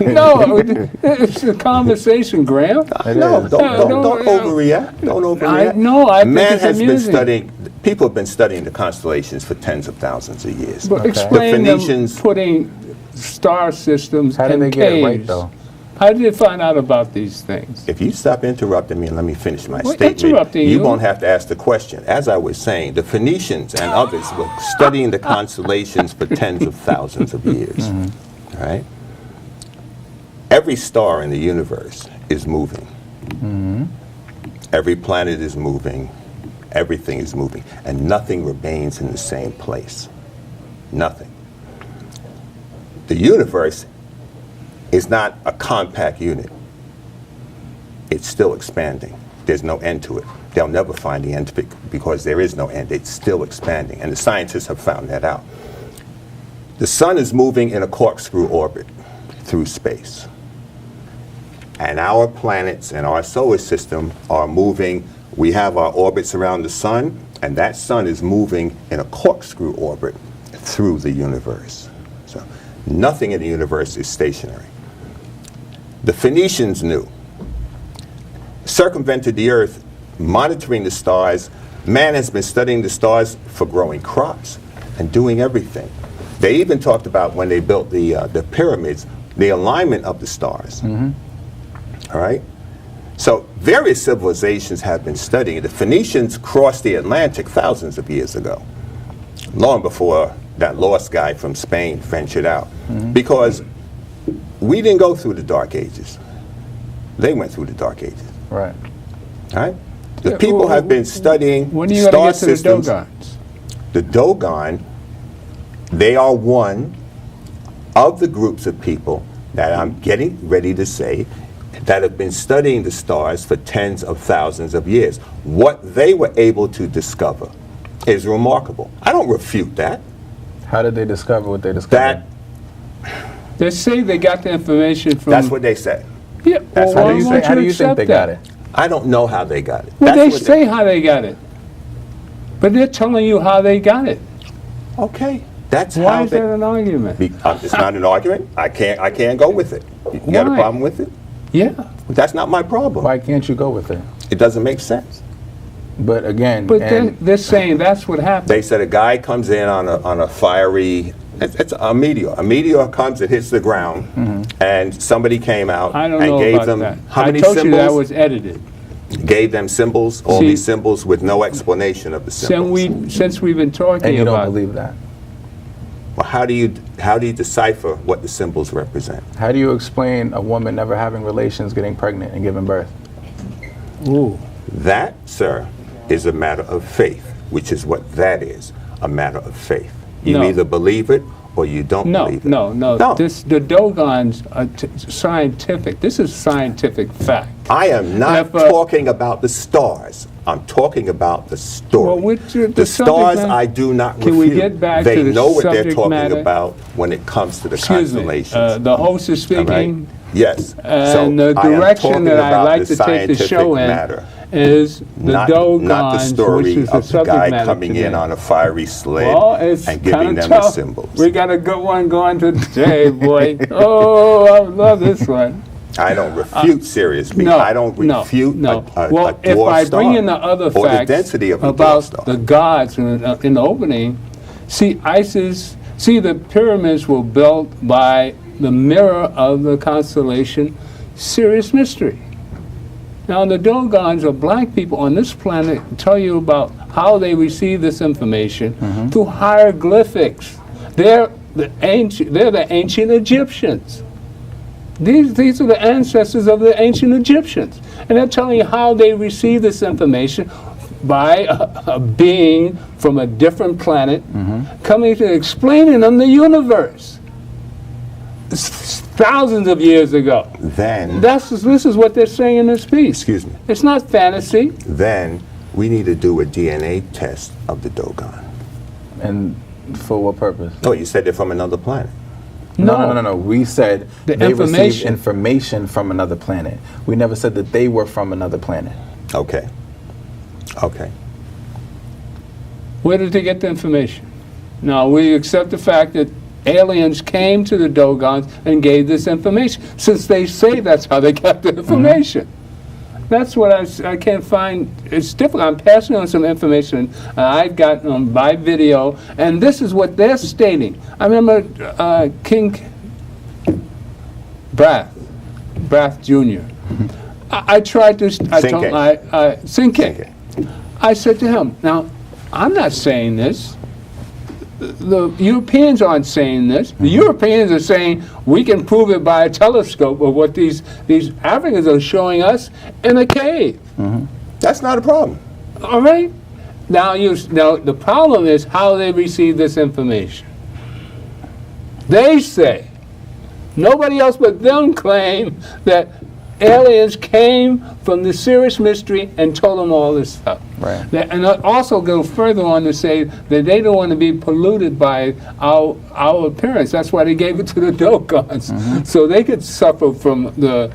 [SPEAKER 2] No, it's a conversation, Graham.
[SPEAKER 3] No, don't overreact. Don't overreact.
[SPEAKER 2] I think
[SPEAKER 3] Man
[SPEAKER 2] it's
[SPEAKER 3] has
[SPEAKER 2] amusing.
[SPEAKER 3] been studying, people have been studying the constellations for tens of thousands of years.
[SPEAKER 2] But explain them putting star systems
[SPEAKER 4] How did
[SPEAKER 2] in
[SPEAKER 4] they
[SPEAKER 2] caves.
[SPEAKER 4] get it right, though?
[SPEAKER 2] How did you find out about these things?
[SPEAKER 3] If you stop interrupting me and let me finish my
[SPEAKER 2] We're
[SPEAKER 3] statement,
[SPEAKER 2] interrupting you.
[SPEAKER 3] won't have to ask the question. As I was saying, the Phoenicians and others were studying the constellations for tens of thousands of years. All right? Every star in the universe is moving. Every planet is moving. Everything is moving. And nothing remains in the same place. Nothing. The universe is not a compact unit. It's still expanding. There's no end to it. They'll never find the end to it because there is no end. It's still expanding, and the scientists have found that out. The sun is moving in a corkscrew orbit through space. And our planets and our solar system are moving. We have our orbits around the sun, and that sun is moving in a corkscrew orbit through the universe. So nothing in the universe is stationary. The Phoenicians knew. Circumvented the Earth, monitoring the stars. Man has been studying the stars for growing crops and doing everything. They even talked about when they built the pyramids, the alignment of the stars. All right? So various civilizations have been studying. The Phoenicians crossed the Atlantic thousands of years ago, long before that lost guy from Spain ventured out. Because we didn't go through the Dark Ages. They went through the Dark Ages.
[SPEAKER 4] Right.
[SPEAKER 3] Right? The people have been studying
[SPEAKER 2] When are you
[SPEAKER 3] star
[SPEAKER 2] going to get to the
[SPEAKER 3] systems.
[SPEAKER 2] Dogons?
[SPEAKER 3] The Dogon, they are one of the groups of people that I'm getting ready to say that have been studying the stars for tens of thousands of years. What they were able to discover is remarkable. I don't refute that.
[SPEAKER 4] How did they discover what they discovered?
[SPEAKER 2] They say they got the information from...
[SPEAKER 3] That's what they say.
[SPEAKER 2] Yeah,
[SPEAKER 3] That's
[SPEAKER 2] well,
[SPEAKER 3] what they say.
[SPEAKER 4] How do you think they got it?
[SPEAKER 3] I don't know how they got it.
[SPEAKER 2] Well,
[SPEAKER 3] That's
[SPEAKER 2] they
[SPEAKER 3] what
[SPEAKER 2] say how they got it. But they're telling you how they got it.
[SPEAKER 3] Okay. That's
[SPEAKER 2] Why
[SPEAKER 3] how
[SPEAKER 2] is that an argument?
[SPEAKER 3] It's not an argument. I can't go with it. You got a
[SPEAKER 2] Why?
[SPEAKER 3] problem with it?
[SPEAKER 2] Yeah.
[SPEAKER 3] That's not my problem.
[SPEAKER 4] Why can't you go with it?
[SPEAKER 3] It doesn't make sense.
[SPEAKER 4] But again,
[SPEAKER 2] But they're saying that's what happened.
[SPEAKER 3] They said a guy comes in on a fiery, it's a meteor. A meteor comes, it hits the ground, and somebody came out
[SPEAKER 2] I don't
[SPEAKER 3] and
[SPEAKER 2] know
[SPEAKER 3] gave
[SPEAKER 2] about
[SPEAKER 3] them
[SPEAKER 2] that.
[SPEAKER 3] how
[SPEAKER 2] I
[SPEAKER 3] many
[SPEAKER 2] told
[SPEAKER 3] symbols?
[SPEAKER 2] you that was edited.
[SPEAKER 3] Gave them symbols, all
[SPEAKER 2] See,
[SPEAKER 3] these symbols with no explanation of the symbols.
[SPEAKER 2] Since we've been talking
[SPEAKER 4] and you
[SPEAKER 2] about
[SPEAKER 4] don't believe that.
[SPEAKER 3] Well, how do you decipher what the symbols represent?
[SPEAKER 4] How do you explain a woman never having relations, getting pregnant, and giving birth?
[SPEAKER 2] Ooh.
[SPEAKER 3] That, sir, is a matter of faith, which is what that is, a matter of faith. You
[SPEAKER 2] No.
[SPEAKER 3] either believe it or you don't believe it.
[SPEAKER 2] No. The Dogons are scientific. This is scientific fact.
[SPEAKER 3] I am not talking about the stars. I'm talking about the story.
[SPEAKER 2] Well,
[SPEAKER 3] the stars I do not refute.
[SPEAKER 2] Can we get back
[SPEAKER 3] they
[SPEAKER 2] to the
[SPEAKER 3] know what they're
[SPEAKER 2] subject
[SPEAKER 3] talking
[SPEAKER 2] matter?
[SPEAKER 3] about when it comes to the
[SPEAKER 2] Excuse me,
[SPEAKER 3] constellations.
[SPEAKER 2] the host is
[SPEAKER 3] All right?
[SPEAKER 2] speaking.
[SPEAKER 3] Yes.
[SPEAKER 2] And
[SPEAKER 3] So
[SPEAKER 2] the
[SPEAKER 3] I am
[SPEAKER 2] direction
[SPEAKER 3] talking
[SPEAKER 2] that I
[SPEAKER 3] about
[SPEAKER 2] like to take the
[SPEAKER 3] scientific
[SPEAKER 2] show in
[SPEAKER 3] matter,
[SPEAKER 2] is the
[SPEAKER 3] not
[SPEAKER 2] Dogons,
[SPEAKER 3] the story
[SPEAKER 2] which is the
[SPEAKER 3] of the
[SPEAKER 2] subject
[SPEAKER 3] guy
[SPEAKER 2] matter
[SPEAKER 3] coming
[SPEAKER 2] today.
[SPEAKER 3] in on a fiery sled
[SPEAKER 2] Well, it's
[SPEAKER 3] and giving
[SPEAKER 2] kinda
[SPEAKER 3] them
[SPEAKER 2] tough.
[SPEAKER 3] the symbols.
[SPEAKER 2] We got a good one going today, boy. Oh, I love this one.
[SPEAKER 3] I don't refute Sirius B.
[SPEAKER 2] No,
[SPEAKER 3] I don't refute
[SPEAKER 2] no.
[SPEAKER 3] a
[SPEAKER 2] Well,
[SPEAKER 3] dwarf
[SPEAKER 2] if I
[SPEAKER 3] star
[SPEAKER 2] bring in the other
[SPEAKER 3] or
[SPEAKER 2] facts
[SPEAKER 3] the density of a dwarf
[SPEAKER 2] about
[SPEAKER 3] star.
[SPEAKER 2] the gods in the opening, see the pyramids were built by the mirror of the constellation Sirius Mystery. Now the Dogons are black people on this planet. Tell you about how they receive this information through hieroglyphics. They're the ancient Egyptians. These are the ancestors of the ancient Egyptians. And they're telling you how they receive this information by a being from a different planet coming to explaining them the universe. Thousands of years ago.
[SPEAKER 3] Then
[SPEAKER 2] this is what they're saying in this piece.
[SPEAKER 3] Excuse me.
[SPEAKER 2] It's not fantasy.
[SPEAKER 3] Then we need to do a DNA test of the Dogon.
[SPEAKER 4] And for what purpose?
[SPEAKER 3] Oh, you said they're from another planet.
[SPEAKER 4] No. We said
[SPEAKER 2] The
[SPEAKER 4] they received
[SPEAKER 2] information.
[SPEAKER 4] information from another planet. We never said that they were from another planet.
[SPEAKER 3] Okay. Okay.
[SPEAKER 2] Where did they get the information? Now, we accept the fact that aliens came to the Dogons and gave this information, since they say that's how they got the information. That's what I can't find. It's difficult. I'm passing on some information I've gotten by video, and this is what they're stating. I remember King Brath Jr. I tried to. Sinke. I said to him, now, I'm not saying this. The Europeans aren't saying this. The Europeans are saying we can prove it by a telescope of what these Africans are showing us in a cave.
[SPEAKER 3] That's not a problem.
[SPEAKER 2] All right. Now the problem is how they receive this information. They say, nobody else but them claim that aliens came from the Sirius Mystery and told them all this stuff.
[SPEAKER 4] Right.
[SPEAKER 2] And also go further on to say that they don't want to be polluted by our appearance. That's why they gave it to the Dogons, so they could suffer from the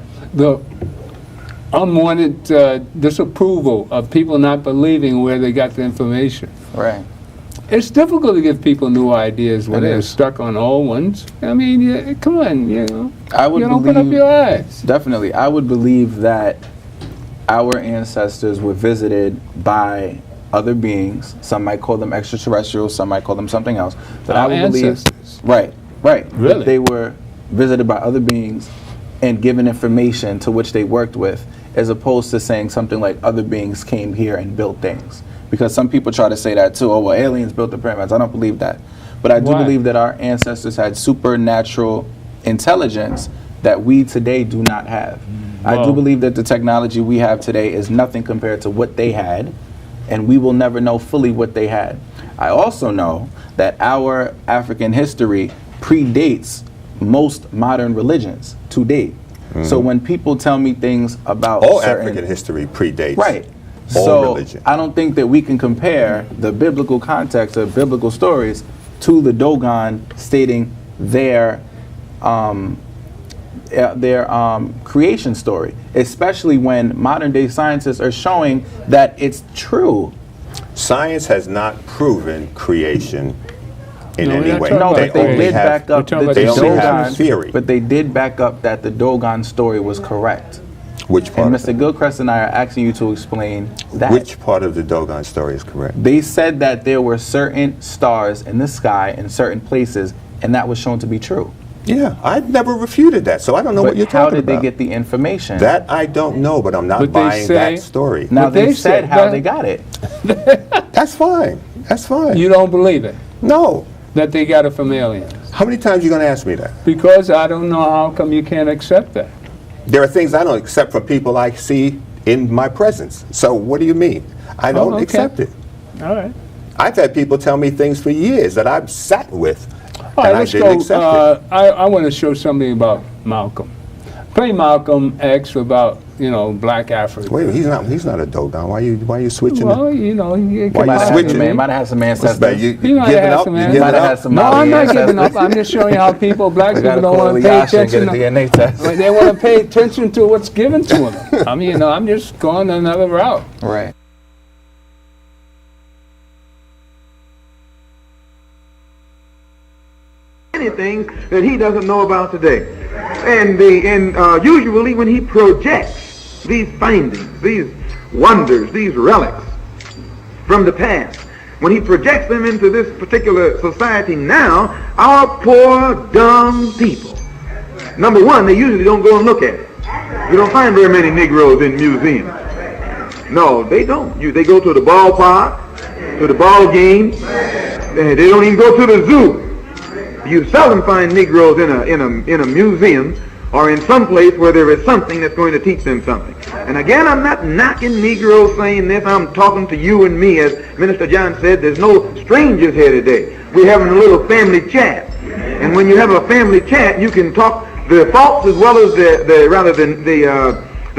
[SPEAKER 2] unwanted disapproval of people not believing where they got the information.
[SPEAKER 4] Right.
[SPEAKER 2] It's difficult to give people new ideas when they're stuck on old ones. I mean, come on,
[SPEAKER 4] I would
[SPEAKER 2] open up your eyes.
[SPEAKER 4] Definitely. I would believe that our ancestors were visited by other beings. Some might call them extraterrestrials, some might call them something else. But
[SPEAKER 2] Our
[SPEAKER 4] I would
[SPEAKER 2] ancestors.
[SPEAKER 4] Right.
[SPEAKER 2] Really?
[SPEAKER 4] That they were visited by other beings and given information to which they worked with, as opposed to saying something like other beings came here and built things. Because some people try to say that too. Oh, well, aliens built the pyramids. I don't believe that. But I do
[SPEAKER 2] Why?
[SPEAKER 4] believe that our ancestors had supernatural intelligence that we today do not have. I do
[SPEAKER 2] Wow.
[SPEAKER 4] believe that the technology we have today is nothing compared to what they had, and we will never know fully what they had. I also know that our African history predates most modern religions to date. So when people tell me things about
[SPEAKER 3] All
[SPEAKER 4] certain,
[SPEAKER 3] African history predates
[SPEAKER 4] right.
[SPEAKER 3] all
[SPEAKER 4] So
[SPEAKER 3] religion.
[SPEAKER 4] I don't think that we can compare the biblical context of biblical stories to the Dogon stating their creation story, especially when modern day scientists are showing that it's true.
[SPEAKER 3] Science has not proven creation in
[SPEAKER 2] No, we're
[SPEAKER 3] any
[SPEAKER 2] not
[SPEAKER 3] way.
[SPEAKER 2] talking
[SPEAKER 4] No,
[SPEAKER 2] about
[SPEAKER 4] but they
[SPEAKER 2] creation.
[SPEAKER 4] did
[SPEAKER 3] have,
[SPEAKER 4] back up
[SPEAKER 2] talking
[SPEAKER 4] that
[SPEAKER 2] about
[SPEAKER 3] they
[SPEAKER 4] the
[SPEAKER 3] only have
[SPEAKER 4] Dogon
[SPEAKER 3] theory.
[SPEAKER 4] But they did back up that the Dogon story was correct.
[SPEAKER 3] Which part?
[SPEAKER 4] And
[SPEAKER 3] of
[SPEAKER 4] Mr. Gilchrist and I are asking you to explain that.
[SPEAKER 3] Which part of the Dogon story is correct?
[SPEAKER 4] They said that there were certain stars in the sky in certain places, and that was shown to be true.
[SPEAKER 3] Yeah, I never refuted that, so I don't know what you're
[SPEAKER 4] But how
[SPEAKER 3] talking
[SPEAKER 4] did they
[SPEAKER 3] about.
[SPEAKER 4] get the information?
[SPEAKER 3] That I don't know, but I'm not
[SPEAKER 2] But they
[SPEAKER 3] buying
[SPEAKER 2] say-
[SPEAKER 3] that story.
[SPEAKER 4] now
[SPEAKER 2] But
[SPEAKER 4] they,
[SPEAKER 2] they
[SPEAKER 4] said
[SPEAKER 2] said
[SPEAKER 4] how
[SPEAKER 2] that-
[SPEAKER 4] they got it.
[SPEAKER 3] That's fine. That's fine.
[SPEAKER 2] You don't believe it,
[SPEAKER 3] No.
[SPEAKER 2] that they got it from aliens.
[SPEAKER 3] How many times are you going to ask me that?
[SPEAKER 2] Because I don't know how come you can't accept that.
[SPEAKER 3] There are things I don't accept from people I see in my presence. So what do you mean? I don't
[SPEAKER 2] okay.
[SPEAKER 3] accept it.
[SPEAKER 2] All right.
[SPEAKER 3] I've had people tell me things for years that I've sat with,
[SPEAKER 2] All right,
[SPEAKER 3] and I
[SPEAKER 2] let's
[SPEAKER 3] didn't
[SPEAKER 2] go.
[SPEAKER 3] accept it.
[SPEAKER 2] I want to show something about Malcolm. Play Malcolm X about, black Africa.
[SPEAKER 3] Wait, he's not a Dogon. Why you switching?
[SPEAKER 2] Well,
[SPEAKER 3] Why
[SPEAKER 2] you
[SPEAKER 3] you
[SPEAKER 4] Might have had
[SPEAKER 3] switching,
[SPEAKER 4] some-
[SPEAKER 3] man?
[SPEAKER 4] might have had some
[SPEAKER 3] What's
[SPEAKER 4] ancestors.
[SPEAKER 3] that? You
[SPEAKER 2] You might
[SPEAKER 3] giving
[SPEAKER 2] have
[SPEAKER 3] up?
[SPEAKER 2] some
[SPEAKER 3] You
[SPEAKER 2] man-
[SPEAKER 3] giving
[SPEAKER 4] Might have
[SPEAKER 3] up?
[SPEAKER 4] had some
[SPEAKER 2] No, I'm not
[SPEAKER 4] ancestors.
[SPEAKER 2] giving up. I'm just showing you how people, black
[SPEAKER 4] We
[SPEAKER 2] people
[SPEAKER 4] gotta
[SPEAKER 2] don't
[SPEAKER 4] call
[SPEAKER 2] want to pay
[SPEAKER 4] Eliasha and get
[SPEAKER 2] attention.
[SPEAKER 4] a DNA test.
[SPEAKER 2] They want to pay attention to what's given to them. I mean, I'm just going another route.
[SPEAKER 4] Right.
[SPEAKER 12] Anything that he doesn't know about today. And usually when he projects these findings, these wonders, these relics from the past, when he projects them into this particular society now, our poor, dumb people, number one, they usually don't go and look at it. You don't find very many Negroes in museums. No, they don't. They go to the ballpark, to the ball game. They don't even go to the zoo. You seldom find Negroes in a museum or in some place where there is something that's going to teach them something. And again, I'm not knocking Negroes saying this. I'm talking to you and me. As Minister John said, there's no strangers here today. We're having a little family chat. And when you have a family chat, you can talk the faults as well as the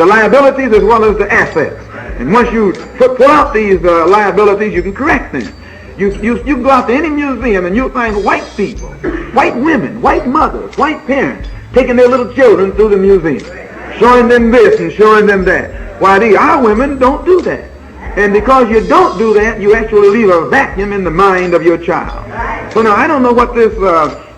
[SPEAKER 12] liabilities as well as the assets. And once you pull out these liabilities, you can correct them. You can go out to any museum and you'll find white people, white women, white mothers, white parents taking their little children through the museum, showing them this and showing them that. Why, our women don't do that. And because you don't do that, you actually leave a vacuum in the mind of your child. So now I don't know what this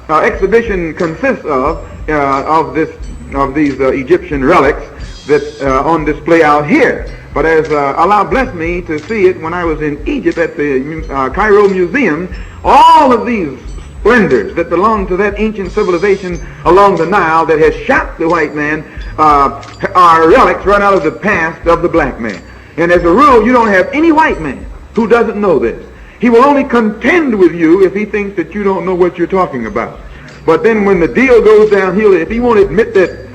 [SPEAKER 12] exhibition consists of these Egyptian relics that's on display out here. But as Allah blessed me to see it when I was in Egypt at the Cairo Museum, all of these splendors that belong to that ancient civilization along the Nile that has shocked the white man are relics right out of the past of the black man. And as a rule, you don't have any white man who doesn't know this. He will only contend with you if he thinks that you don't know what you're talking about. But then when the deal goes downhill, if he won't admit that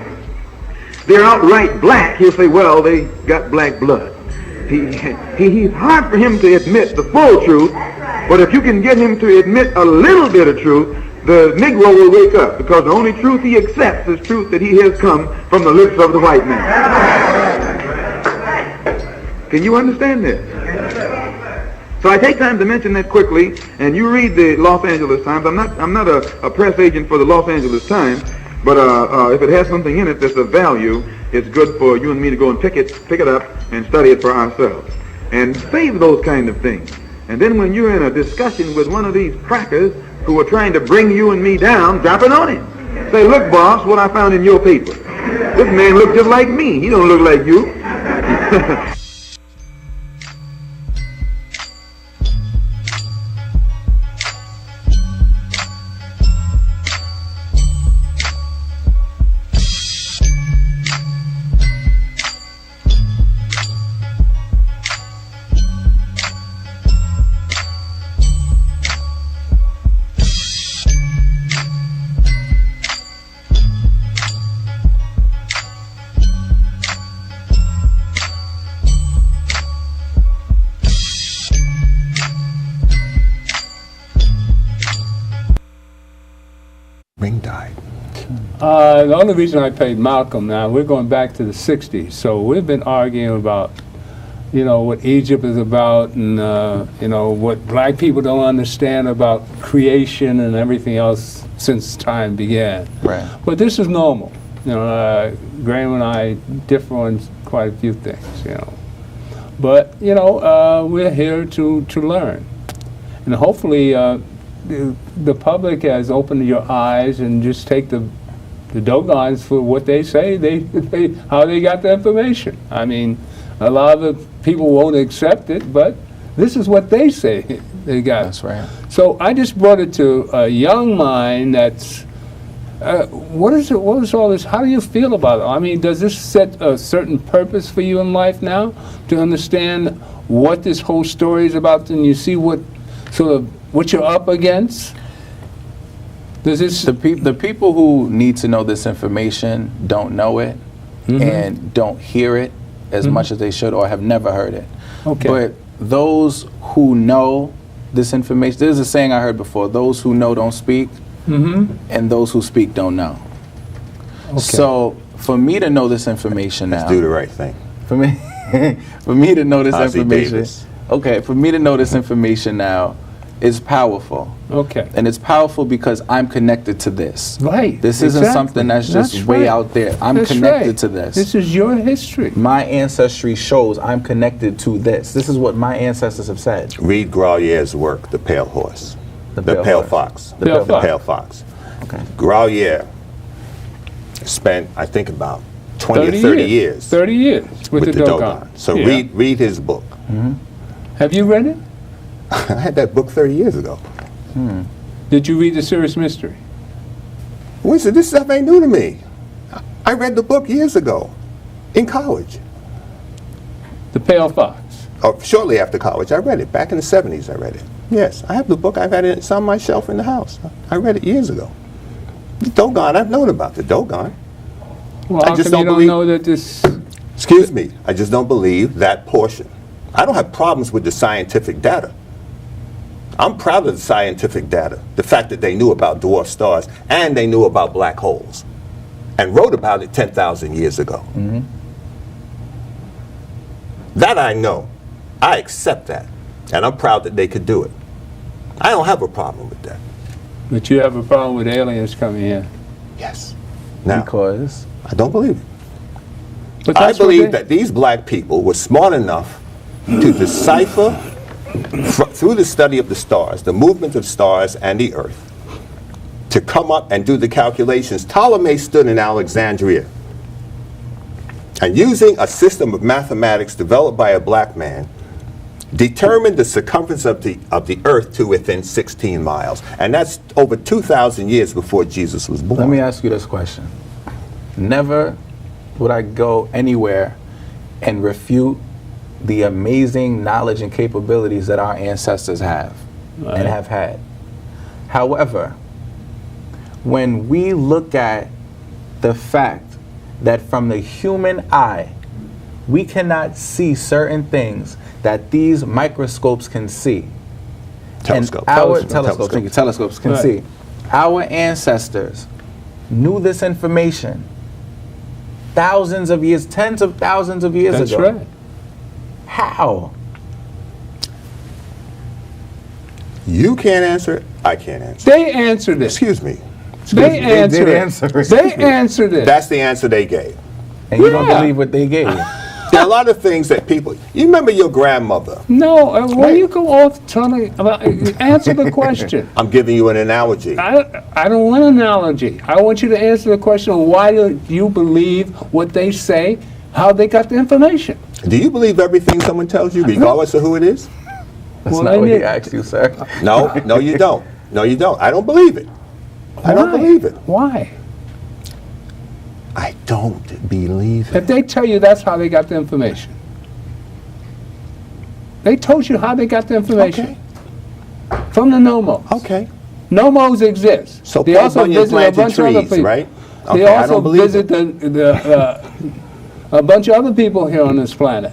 [SPEAKER 12] they're outright black, he'll say, well, they got black blood. He's hard for him to admit the full truth, but if you can get him to admit a little bit of truth, the Negro will wake up, because the only truth he accepts is truth that he has come from the lips of the white man. Can you understand this? So I take time to mention that quickly, and you read the Los Angeles Times. I'm not a press agent for the Los Angeles Times, but if it has something in it that's of value, it's good for you and me to go and pick it up and study it for ourselves. And save those kind of things. And then when you're in a discussion with one of these crackers who are trying to bring you and me down, drop it on him. Say, look, boss, what I found in your paper. This man looked just like me. He don't look like you.
[SPEAKER 3] died.
[SPEAKER 2] The only reason I paid Malcolm, now we're going back to the 60s, so we've been arguing about, what Egypt is about and, what black people don't understand about creation and everything else since time began.
[SPEAKER 4] Right.
[SPEAKER 2] But this is normal. Graham and I differ on quite a few things, But, we're here to learn. And hopefully the public has opened your eyes and just take the Dogons for what they say, how they got the information. I mean, a lot of the people won't accept it, but this is what they say they got.
[SPEAKER 4] That's right.
[SPEAKER 2] So I just brought it to a young mind that's, what is all this? How do you feel about it? I mean, does this set a certain purpose for you in life now to understand what this whole story is about, and you see what you're up against? Does this
[SPEAKER 4] the people who need to know this information don't know it and don't hear it as much as they should, or have never heard it.
[SPEAKER 2] Okay.
[SPEAKER 4] But those who know this information, there's a saying I heard before: those who know don't speak, and those who speak don't know. Okay. So for me to know this information now,
[SPEAKER 3] let's do the right thing.
[SPEAKER 4] For me, for me to know this
[SPEAKER 3] Ozzie
[SPEAKER 4] information,
[SPEAKER 3] Davis.
[SPEAKER 4] okay, for me to know this information now is powerful.
[SPEAKER 2] Okay.
[SPEAKER 4] And it's powerful because I'm connected to this.
[SPEAKER 2] Right.
[SPEAKER 4] This isn't something that's just way out there. I'm connected to this.
[SPEAKER 2] This is your history.
[SPEAKER 4] My ancestry shows I'm connected to this. This is what my ancestors have said.
[SPEAKER 3] Read Grallier's work, The Pale Horse. The Pale Fox.
[SPEAKER 2] The
[SPEAKER 3] Pale Fox.
[SPEAKER 4] Okay.
[SPEAKER 3] Grallier spent, I think, about 20 or 30 years.
[SPEAKER 2] 30 years with the Dogon.
[SPEAKER 3] So read his book.
[SPEAKER 2] Have you read it?
[SPEAKER 3] I had that book 30 years ago.
[SPEAKER 2] Did you read The Serious Mystery?
[SPEAKER 3] Winston, this stuff ain't new to me. I read the book years ago, in college.
[SPEAKER 2] The Pale Fox.
[SPEAKER 3] Oh, shortly after college, I read it. Back in the 70s, I read it. Yes, I have the book. I've had it on my shelf in the house. I read it years ago. The Dogon, I've known about the Dogon.
[SPEAKER 2] Well,
[SPEAKER 3] I just
[SPEAKER 2] don't
[SPEAKER 3] believe,
[SPEAKER 2] know that this...
[SPEAKER 3] Excuse me, I just don't believe that portion. I don't have problems with the scientific data. I'm proud of the scientific data, the fact that they knew about dwarf stars and they knew about black holes and wrote about it 10,000 years ago. That I know. I accept that. And I'm proud that they could do it. I don't have a problem with that.
[SPEAKER 2] But you have a problem with aliens coming in.
[SPEAKER 3] Yes. Now,
[SPEAKER 4] because?
[SPEAKER 3] I don't believe it.
[SPEAKER 2] But
[SPEAKER 3] I believe that these black people were smart enough to decipher through the study of the stars, the movement of stars and the earth, to come up and do the calculations. Ptolemy stood in Alexandria, and using a system of mathematics developed by a black man, determined the circumference of the earth to within 16 miles. And that's over 2,000 years before Jesus was born.
[SPEAKER 4] Let me ask you this question. Never would I go anywhere and refute the amazing knowledge and capabilities that our ancestors have and have had. However, when we look at the fact that from the human eye, we cannot see certain things that these microscopes can see.
[SPEAKER 3] Telescope.
[SPEAKER 4] And our telescopes can see. Our ancestors knew this information thousands of years, tens of thousands of years ago.
[SPEAKER 2] That's right.
[SPEAKER 4] How?
[SPEAKER 3] You can't answer it. I can't answer it.
[SPEAKER 2] They answered it.
[SPEAKER 3] Excuse me.
[SPEAKER 2] They answered it. They answered it.
[SPEAKER 3] That's the answer they gave.
[SPEAKER 4] And you don't believe what they gave.
[SPEAKER 3] There are a lot of things that people... You remember your grandmother?
[SPEAKER 2] No, when you go off telling about... Answer the question.
[SPEAKER 3] I'm giving you an analogy.
[SPEAKER 2] I don't want an analogy. I want you to answer the question of why do you believe what they say, how they got the information.
[SPEAKER 3] Do you believe everything someone tells you, regardless of who it is?
[SPEAKER 4] That's not what he asked you, sir.
[SPEAKER 3] No, you don't. No, you don't. I don't believe it. I don't believe it.
[SPEAKER 2] Why?
[SPEAKER 3] I don't believe it.
[SPEAKER 2] If they tell you that's how they got the information. They told you how they got the information.
[SPEAKER 3] Okay.
[SPEAKER 2] From the Nomos.
[SPEAKER 3] Okay.
[SPEAKER 2] Nomos exist.
[SPEAKER 3] So
[SPEAKER 2] they
[SPEAKER 3] Paul
[SPEAKER 2] also
[SPEAKER 3] Bunyan
[SPEAKER 2] visit a
[SPEAKER 3] planted
[SPEAKER 2] bunch of other
[SPEAKER 3] trees,
[SPEAKER 2] people.
[SPEAKER 3] right?
[SPEAKER 2] They
[SPEAKER 3] Okay, I
[SPEAKER 2] also
[SPEAKER 3] don't believe
[SPEAKER 2] visit a bunch of other people here on this planet.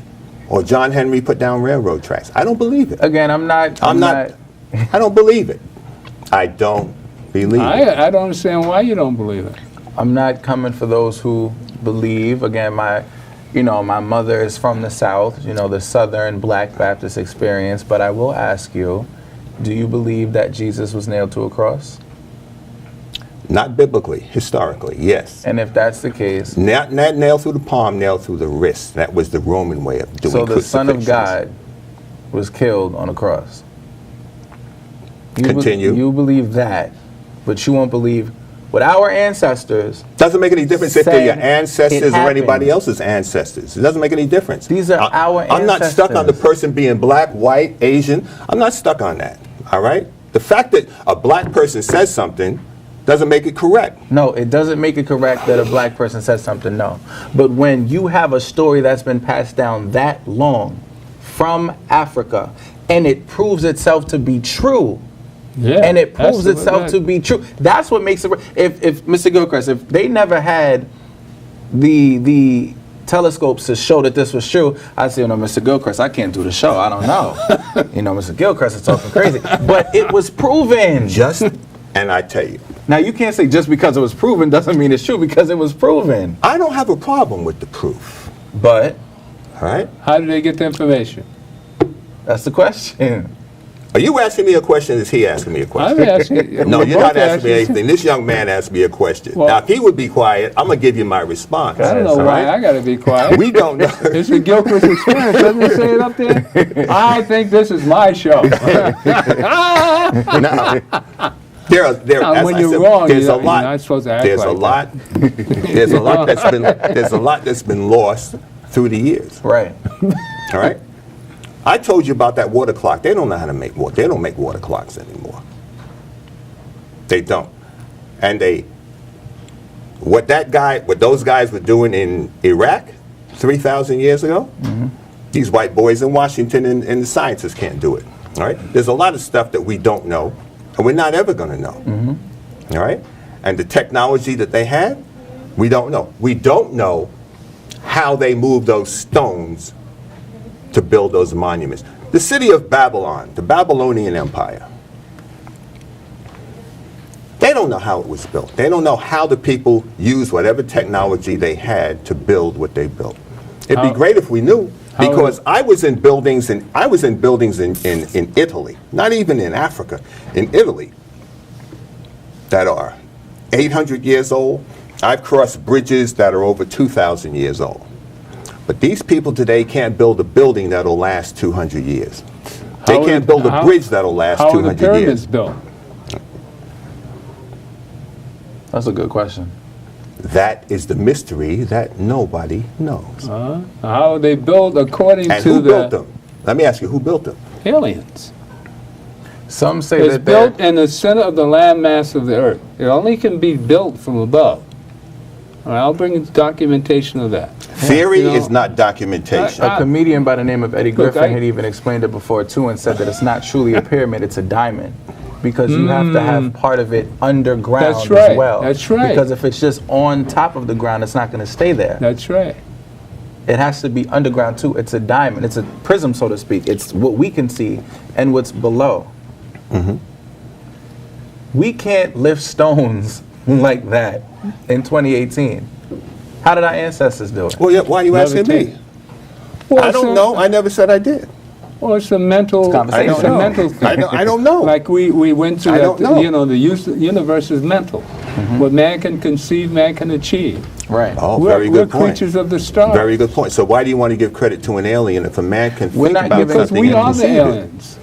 [SPEAKER 3] Or John Henry put down railroad tracks. I don't believe it.
[SPEAKER 4] Again, I don't
[SPEAKER 3] believe it. I don't believe it.
[SPEAKER 2] I don't understand why you don't believe it.
[SPEAKER 4] I'm not coming for those who believe. Again, my mother is from the South, the Southern Black Baptist experience, but I will ask you, do you believe that Jesus was nailed to a cross?
[SPEAKER 3] Not biblically, historically, yes.
[SPEAKER 4] And if that's the case...
[SPEAKER 3] Not nailed through the palm, nailed through the wrist. That was the Roman way of doing crucifixions.
[SPEAKER 4] So the Son of God was killed on a cross.
[SPEAKER 3] Continue.
[SPEAKER 4] You believe that, but you won't believe what our ancestors...
[SPEAKER 3] Doesn't make any difference if they're your ancestors or anybody
[SPEAKER 4] happened.
[SPEAKER 3] else's ancestors. It doesn't make any difference.
[SPEAKER 4] These are our ancestors.
[SPEAKER 3] I'm not stuck on the person being black, white, Asian. I'm not stuck on that, all right? The fact that a black person says something doesn't make it correct.
[SPEAKER 4] No, it doesn't make it correct that a black person says something, no. But when you have a story that's been passed down that long from Africa, and it proves itself to be true, and it proves itself to be true, that's what makes it... If Mr. Gilchrist, if they never had the telescopes to show that this was true, I'd say, Mr. Gilchrist, I can't do the show, I don't know. Mr. Gilchrist is talking crazy. But it was proven.
[SPEAKER 3] And I tell you.
[SPEAKER 4] Now, you can't say just because it was proven doesn't mean it's true, because it was proven.
[SPEAKER 3] I don't have a problem with the proof.
[SPEAKER 4] But?
[SPEAKER 3] All right.
[SPEAKER 2] How did they get the information?
[SPEAKER 4] That's the question.
[SPEAKER 3] Are you asking me a question or is he asking me a question?
[SPEAKER 2] I'm asking.
[SPEAKER 3] No, you're not asking me anything. This young man asked me a question. Well, now, if he would be quiet, I'm going to give you my response.
[SPEAKER 2] I don't know why I got to be quiet.
[SPEAKER 3] We don't know.
[SPEAKER 2] It's a GilchristE experience. Doesn't it say it up there? I think this is my show.
[SPEAKER 3] Now,
[SPEAKER 2] when you're wrong,
[SPEAKER 3] there's a
[SPEAKER 2] you're
[SPEAKER 3] lot.
[SPEAKER 2] not supposed to act
[SPEAKER 3] There's
[SPEAKER 2] like
[SPEAKER 3] a lot. There's a lot that's been lost through the years.
[SPEAKER 4] Right.
[SPEAKER 3] All right. I told you about that water clock. They don't know how to make water. They don't make water clocks anymore. They don't. And what those guys were doing in Iraq 3,000 years ago, these white boys in Washington and the scientists can't do it. All right. There's a lot of stuff that we don't know, and we're not ever going to know. All right. And the technology that they had, we don't know. We don't know how they moved those stones to build those monuments. The city of Babylon, the Babylonian Empire, they don't know how it was built. They don't know how the people used whatever technology they had to build what they built. It'd be great if we knew, because I was in buildings in Italy, not even in Africa, in Italy, that are 800 years old. I've crossed bridges that are over 2,000 years old. But these people today can't build a building that'll last 200 years. They can't build a bridge that'll last 200 years.
[SPEAKER 2] How are the pyramids built?
[SPEAKER 4] That's a good question.
[SPEAKER 3] That is the mystery that nobody knows.
[SPEAKER 2] How are they built according
[SPEAKER 3] and
[SPEAKER 2] to
[SPEAKER 3] who built them? Let me ask you, who built them?
[SPEAKER 2] Aliens.
[SPEAKER 4] Some say
[SPEAKER 2] it's built in the center of the landmass of the earth. It only can be built from above. All right, I'll bring documentation of that.
[SPEAKER 3] Theory is not documentation.
[SPEAKER 4] A comedian by the name of Eddie Griffin had even explained it before too, and said that it's not truly a pyramid, it's a diamond. Because you have to have part of it underground as well.
[SPEAKER 2] That's right.
[SPEAKER 4] Because if it's just on top of the ground, it's not going to stay there.
[SPEAKER 2] That's right.
[SPEAKER 4] It has to be underground too. It's a diamond. It's a prism, so to speak. It's what we can see and what's below. We can't lift stones like that in 2018. How did our ancestors do it?
[SPEAKER 3] Well, yeah, why are you asking me?
[SPEAKER 2] Well,
[SPEAKER 3] I don't know. I never said I did.
[SPEAKER 2] Well, it's a mental,
[SPEAKER 3] conversation.
[SPEAKER 2] It's a mental thing.
[SPEAKER 3] I don't know.
[SPEAKER 2] Like we went to that, the universe is mental. What man can conceive, man can achieve.
[SPEAKER 4] Right.
[SPEAKER 3] Oh, very good point.
[SPEAKER 2] We're creatures of the stars.
[SPEAKER 3] Very good point. So why do you want to give credit to an alien if a man can think about something?
[SPEAKER 2] Because we are the aliens.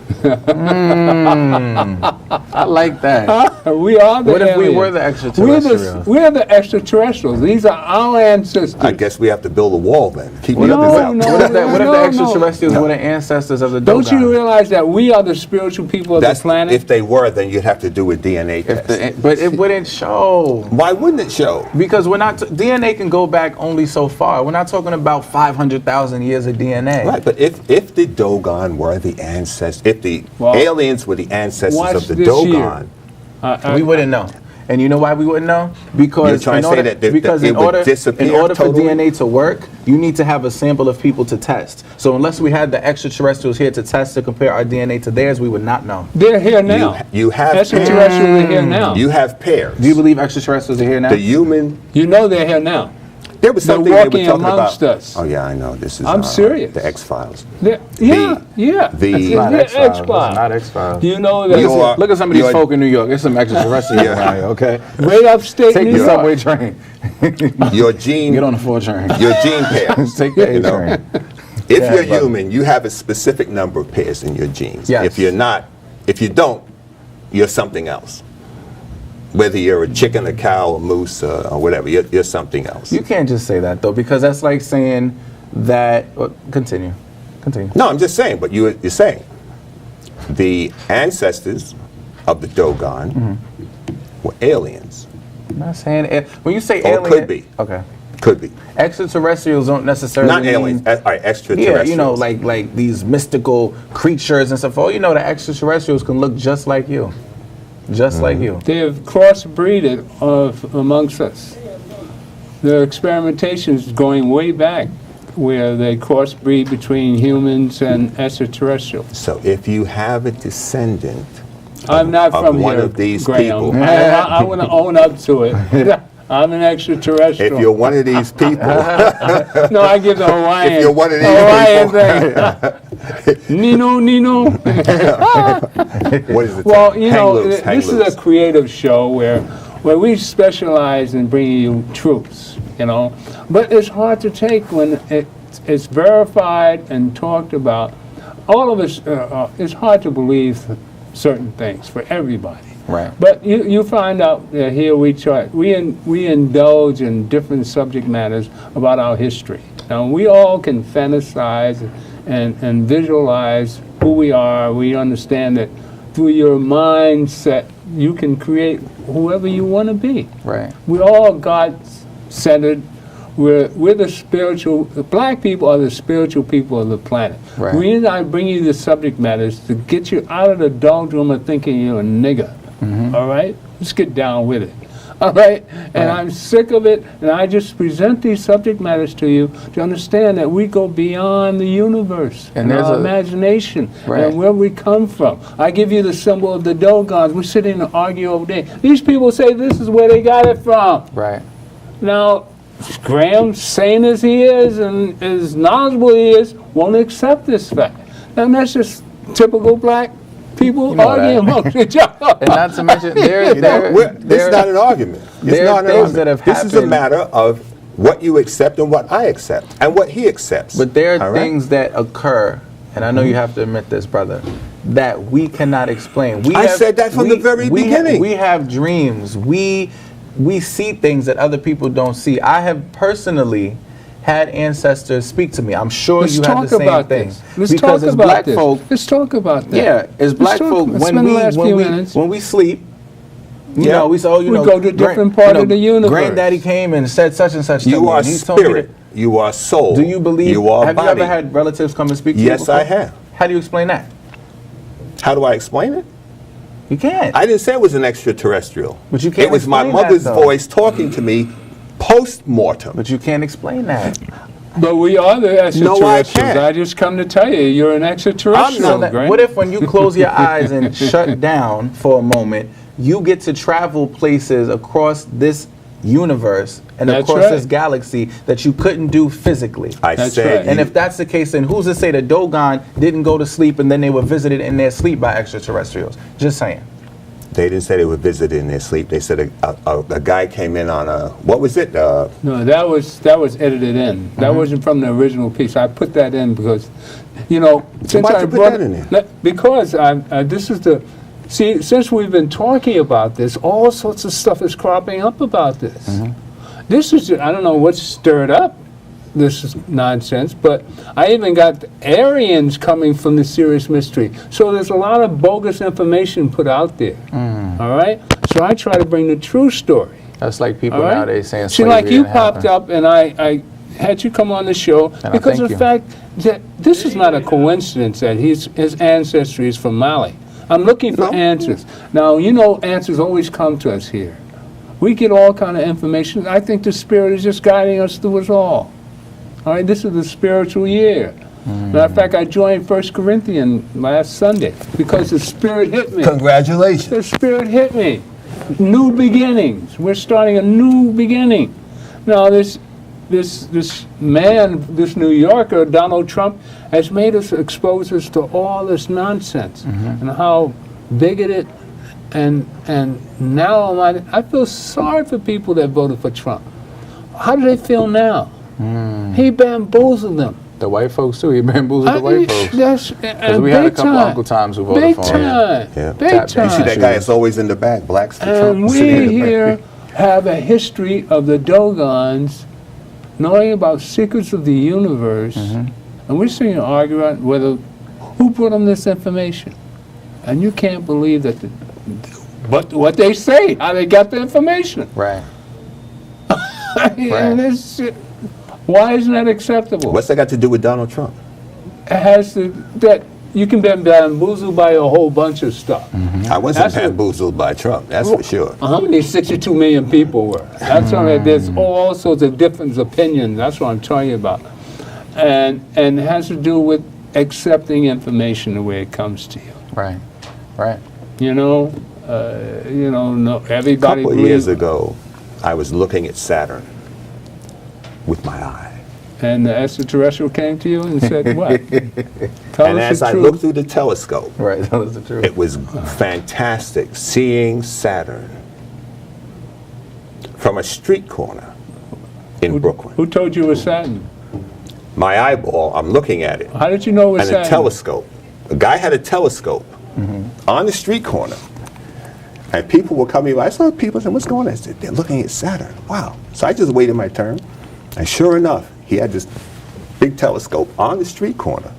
[SPEAKER 4] I like that.
[SPEAKER 2] We are the aliens.
[SPEAKER 4] What if we were the extraterrestrials?
[SPEAKER 2] We're the extraterrestrials. These are our ancestors.
[SPEAKER 3] I guess we have to build a wall then. Keep
[SPEAKER 4] What
[SPEAKER 3] the others out.
[SPEAKER 4] if the extraterrestrials were the ancestors of the Dogon?
[SPEAKER 2] Don't you realize that we are the spiritual people of the planet?
[SPEAKER 3] If they were, then you'd have to do a DNA test.
[SPEAKER 4] But it wouldn't show.
[SPEAKER 3] Why wouldn't it show?
[SPEAKER 4] Because we're not. DNA can go back only so far. We're not talking about 500,000 years of DNA.
[SPEAKER 3] Right, but if the Dogon were the ancestors, if the aliens were the ancestors of the Dogon,
[SPEAKER 4] we wouldn't know. And you know why we wouldn't know? Because
[SPEAKER 3] You're trying to say that
[SPEAKER 4] in
[SPEAKER 3] would
[SPEAKER 4] order
[SPEAKER 3] disappear
[SPEAKER 4] for
[SPEAKER 3] totally?
[SPEAKER 4] DNA to work, you need to have a sample of people to test. So unless we had the extraterrestrials here to test to compare our DNA to theirs, we would not know.
[SPEAKER 2] They're here now.
[SPEAKER 3] You have
[SPEAKER 2] extraterrestrials are here now.
[SPEAKER 3] You have pairs.
[SPEAKER 4] Do you believe extraterrestrials are here now?
[SPEAKER 3] The human.
[SPEAKER 2] You know they're here now.
[SPEAKER 3] There was something
[SPEAKER 2] they're
[SPEAKER 3] they
[SPEAKER 2] walking
[SPEAKER 3] were talking
[SPEAKER 2] amongst
[SPEAKER 3] about.
[SPEAKER 2] us.
[SPEAKER 3] Oh yeah, I know. This is.
[SPEAKER 2] I'm serious.
[SPEAKER 3] The X-Files.
[SPEAKER 2] Yeah.
[SPEAKER 3] The
[SPEAKER 2] X-Files.
[SPEAKER 4] Not X-Files.
[SPEAKER 2] You know that.
[SPEAKER 4] Look at some of these folk in New York. There's some extraterrestrials around here, okay?
[SPEAKER 2] Way upstate
[SPEAKER 4] Take
[SPEAKER 2] New
[SPEAKER 4] the
[SPEAKER 2] York.
[SPEAKER 4] subway train.
[SPEAKER 3] Your gene.
[SPEAKER 4] Get on the 4 train.
[SPEAKER 3] Your gene pairs.
[SPEAKER 4] Take the A train.
[SPEAKER 3] If
[SPEAKER 4] Yeah,
[SPEAKER 3] you're
[SPEAKER 4] brother.
[SPEAKER 3] human, you have a specific number of pairs in your genes.
[SPEAKER 4] Yes.
[SPEAKER 3] If you're not, if you don't, you're something else. Whether you're a chicken, a cow, a moose, or whatever, you're something else.
[SPEAKER 4] You can't just say that, though, because that's like saying that. Continue.
[SPEAKER 3] No, I'm just saying, but you're saying the ancestors of the Dogon were aliens.
[SPEAKER 4] I'm not saying when you say
[SPEAKER 3] Or
[SPEAKER 4] alien.
[SPEAKER 3] could be.
[SPEAKER 4] Okay.
[SPEAKER 3] Could be.
[SPEAKER 4] Extraterrestrials don't necessarily
[SPEAKER 3] Not
[SPEAKER 4] mean,
[SPEAKER 3] aliens, all right, extraterrestrials.
[SPEAKER 4] Yeah, you know, like these mystical creatures and stuff. Oh, you know, the extraterrestrials can look just like you. Just like you.
[SPEAKER 2] They have crossbreeded amongst us. There are experimentations going way back where they crossbreed between humans and extraterrestrials.
[SPEAKER 3] So if you have a descendant
[SPEAKER 2] I'm not
[SPEAKER 3] of
[SPEAKER 2] from
[SPEAKER 3] one
[SPEAKER 2] here,
[SPEAKER 3] of these
[SPEAKER 2] Graham.
[SPEAKER 3] people.
[SPEAKER 2] I want to own up to it. I'm an extraterrestrial.
[SPEAKER 3] If you're one of these people,
[SPEAKER 2] no, I give the Hawaiian.
[SPEAKER 3] If you're one of these
[SPEAKER 2] Hawaiian thing. Nino.
[SPEAKER 3] What is it?
[SPEAKER 2] Well, you know, this is a creative show where we specialize in bringing you truths, you know. But it's hard to take when it's verified and talked about. All of us, it's hard to believe certain things for everybody.
[SPEAKER 4] Right.
[SPEAKER 2] But you find out that here we indulge in different subject matters about our history. Now, we all can fantasize and visualize who we are. We understand that through your mindset, you can create whoever you want to be.
[SPEAKER 4] Right.
[SPEAKER 2] We're all God-centered. We're the spiritual. The black people are the spiritual people of the planet.
[SPEAKER 4] Right.
[SPEAKER 2] The reason I bring you the subject matter is to get you out of the doldrum of thinking you're a nigger. All right? Let's get down with it. All right? And I'm sick of it, and I just present these subject matters to you to understand that we go beyond the universe and our imagination and where we come from. I give you the symbol of the Dogons. We're sitting and argue over there. These people say this is where they got it from.
[SPEAKER 4] Right.
[SPEAKER 2] Now, Graham, sane as he is and as knowledgeable he is, won't accept this fact. And that's just typical black people arguing amongst each other.
[SPEAKER 4] And not to mention,
[SPEAKER 3] this is not an argument.
[SPEAKER 4] There are things that have happened.
[SPEAKER 3] This is a matter of what you accept and what I accept and what he accepts.
[SPEAKER 4] But there are things that occur, and I know you have to admit this, brother, that we cannot explain.
[SPEAKER 3] I said that from the very beginning.
[SPEAKER 4] We have dreams. We see things that other people don't see. I have personally had ancestors speak to me. I'm sure you have the same thing.
[SPEAKER 2] Let's talk about this. Let's talk about that.
[SPEAKER 4] Yeah, as black folk, when we sleep, you know, we say, oh, you know,
[SPEAKER 2] go to a different part of the universe.
[SPEAKER 4] Granddaddy came and said such and such to me.
[SPEAKER 3] You are spirit. You are soul.
[SPEAKER 4] Do you believe?
[SPEAKER 3] You are
[SPEAKER 4] have
[SPEAKER 3] body.
[SPEAKER 4] you ever had relatives come and speak to you?
[SPEAKER 3] Yes, I have.
[SPEAKER 4] How do you explain that?
[SPEAKER 3] How do I explain it?
[SPEAKER 4] You can't.
[SPEAKER 3] I didn't say it was an extraterrestrial.
[SPEAKER 4] But you can't.
[SPEAKER 3] It was my mother's voice talking to me post-mortem.
[SPEAKER 4] But you can't explain that.
[SPEAKER 2] But we are the extraterrestrials.
[SPEAKER 3] No, I can't.
[SPEAKER 2] I just come to tell you, you're an extraterrestrial.
[SPEAKER 4] What if when you close your eyes and shut down for a moment, you get to travel places across this universe and across this galaxy that you couldn't do physically?
[SPEAKER 3] I said,
[SPEAKER 4] and if that's the case, then who's to say that Dogon didn't go to sleep and then they were visited in their sleep by extraterrestrials? Just saying.
[SPEAKER 3] They didn't say they were visited in their sleep. They said a guy came in on a, what was it?
[SPEAKER 2] No, that was edited in. That wasn't from the original piece. I put that in because, you know, since
[SPEAKER 3] why'd you put that in there?
[SPEAKER 2] Because this is the, see, since we've been talking about this, all sorts of stuff is cropping up about this. This is, I don't know what stirred up this is nonsense, but I even got Aryans coming from the Serious Mystery. So there's a lot of bogus information put out there. All right? So I try to bring the true story.
[SPEAKER 4] That's like people nowadays saying
[SPEAKER 2] see, like you popped up and I had you come on the show because of the fact that this is not a coincidence that his ancestry is from Mali. I'm looking for answers. Now, you know, answers always come to us here. We get all kind of information. I think the Spirit is just guiding us through us all. All right, this is the spiritual year. Matter of fact, I joined 1 Corinthians last Sunday because the Spirit hit me.
[SPEAKER 3] Congratulations.
[SPEAKER 2] The Spirit hit me. New beginnings. We're starting a new beginning. Now, this man, this New Yorker, Donald Trump, has made us expose us to all this nonsense and how bigoted and now I feel sorry for people that voted for Trump. How do they feel now? He bamboozled them.
[SPEAKER 4] The white folks too. He bamboozled the white folks. Because we had a couple Uncle Toms who voted for him.
[SPEAKER 2] Big time.
[SPEAKER 3] You see that guy that's always in the back, blacks for Trump.
[SPEAKER 2] And we here have a history of the Dogons knowing about secrets of the universe, and we're seeing an argument whether who brought them this information, and you can't believe that. But what they say, how they got the information.
[SPEAKER 4] Right.
[SPEAKER 2] Why isn't that acceptable?
[SPEAKER 3] What's that got to do with Donald Trump?
[SPEAKER 2] It has to, that you can be bamboozled by a whole bunch of stuff.
[SPEAKER 3] I wasn't bamboozled by Trump, that's for sure.
[SPEAKER 2] How many 62 million people were? That's what there's all sorts of different opinions. That's what I'm telling you about. And it has to do with accepting information the way it comes to you.
[SPEAKER 4] Right. Right.
[SPEAKER 2] No, everybody.
[SPEAKER 3] A couple of years ago, I was looking at Saturn with my eye.
[SPEAKER 2] And the extraterrestrial came to you and said what?
[SPEAKER 3] And as I looked through the telescope,
[SPEAKER 4] right, that was the truth.
[SPEAKER 3] It was fantastic seeing Saturn from a street corner in Brooklyn.
[SPEAKER 2] Who told you it was Saturn?
[SPEAKER 3] My eyeball, I'm looking at it.
[SPEAKER 2] How did you know it was Saturn?
[SPEAKER 3] And a telescope. A guy had a telescope on the street corner. And people were coming by. I saw people saying, what's going on? I said, they're looking at Saturn. Wow. So I just waited my turn. And sure enough, he had this big telescope on the street corner.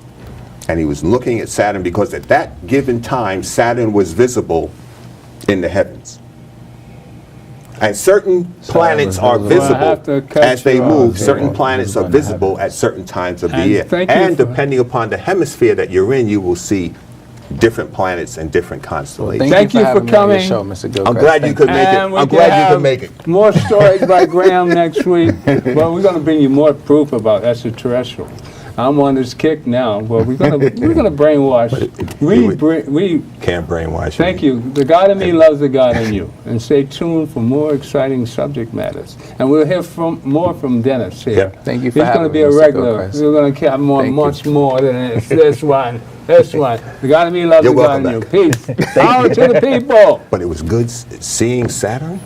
[SPEAKER 3] And he was looking at Saturn because at that given time, Saturn was visible in the heavens. And certain planets are visible as they move. Certain planets are visible at certain times of the year. And depending upon the hemisphere that you're in, you will see different planets and different constellations.
[SPEAKER 2] Thank you for coming.
[SPEAKER 4] Show, Mr. Gilchrist.
[SPEAKER 3] I'm glad you could make it. I'm glad you could make it.
[SPEAKER 2] More stories by Graham next week. Well, we're going to bring you more proof about extraterrestrial. I'm on this kick now. Well, we're gonna brainwash. We
[SPEAKER 3] can't brainwash.
[SPEAKER 2] Thank you. The God in me loves the God in you. And stay tuned for more exciting subject matters. And we'll hear more from Dennis here.
[SPEAKER 3] Yep.
[SPEAKER 4] Thank you for having me.
[SPEAKER 2] He's going to be a regular. We're going to have much more than this one. This one. The God in me loves the God in you. Peace. Power to the people.
[SPEAKER 3] But it was good seeing Saturn.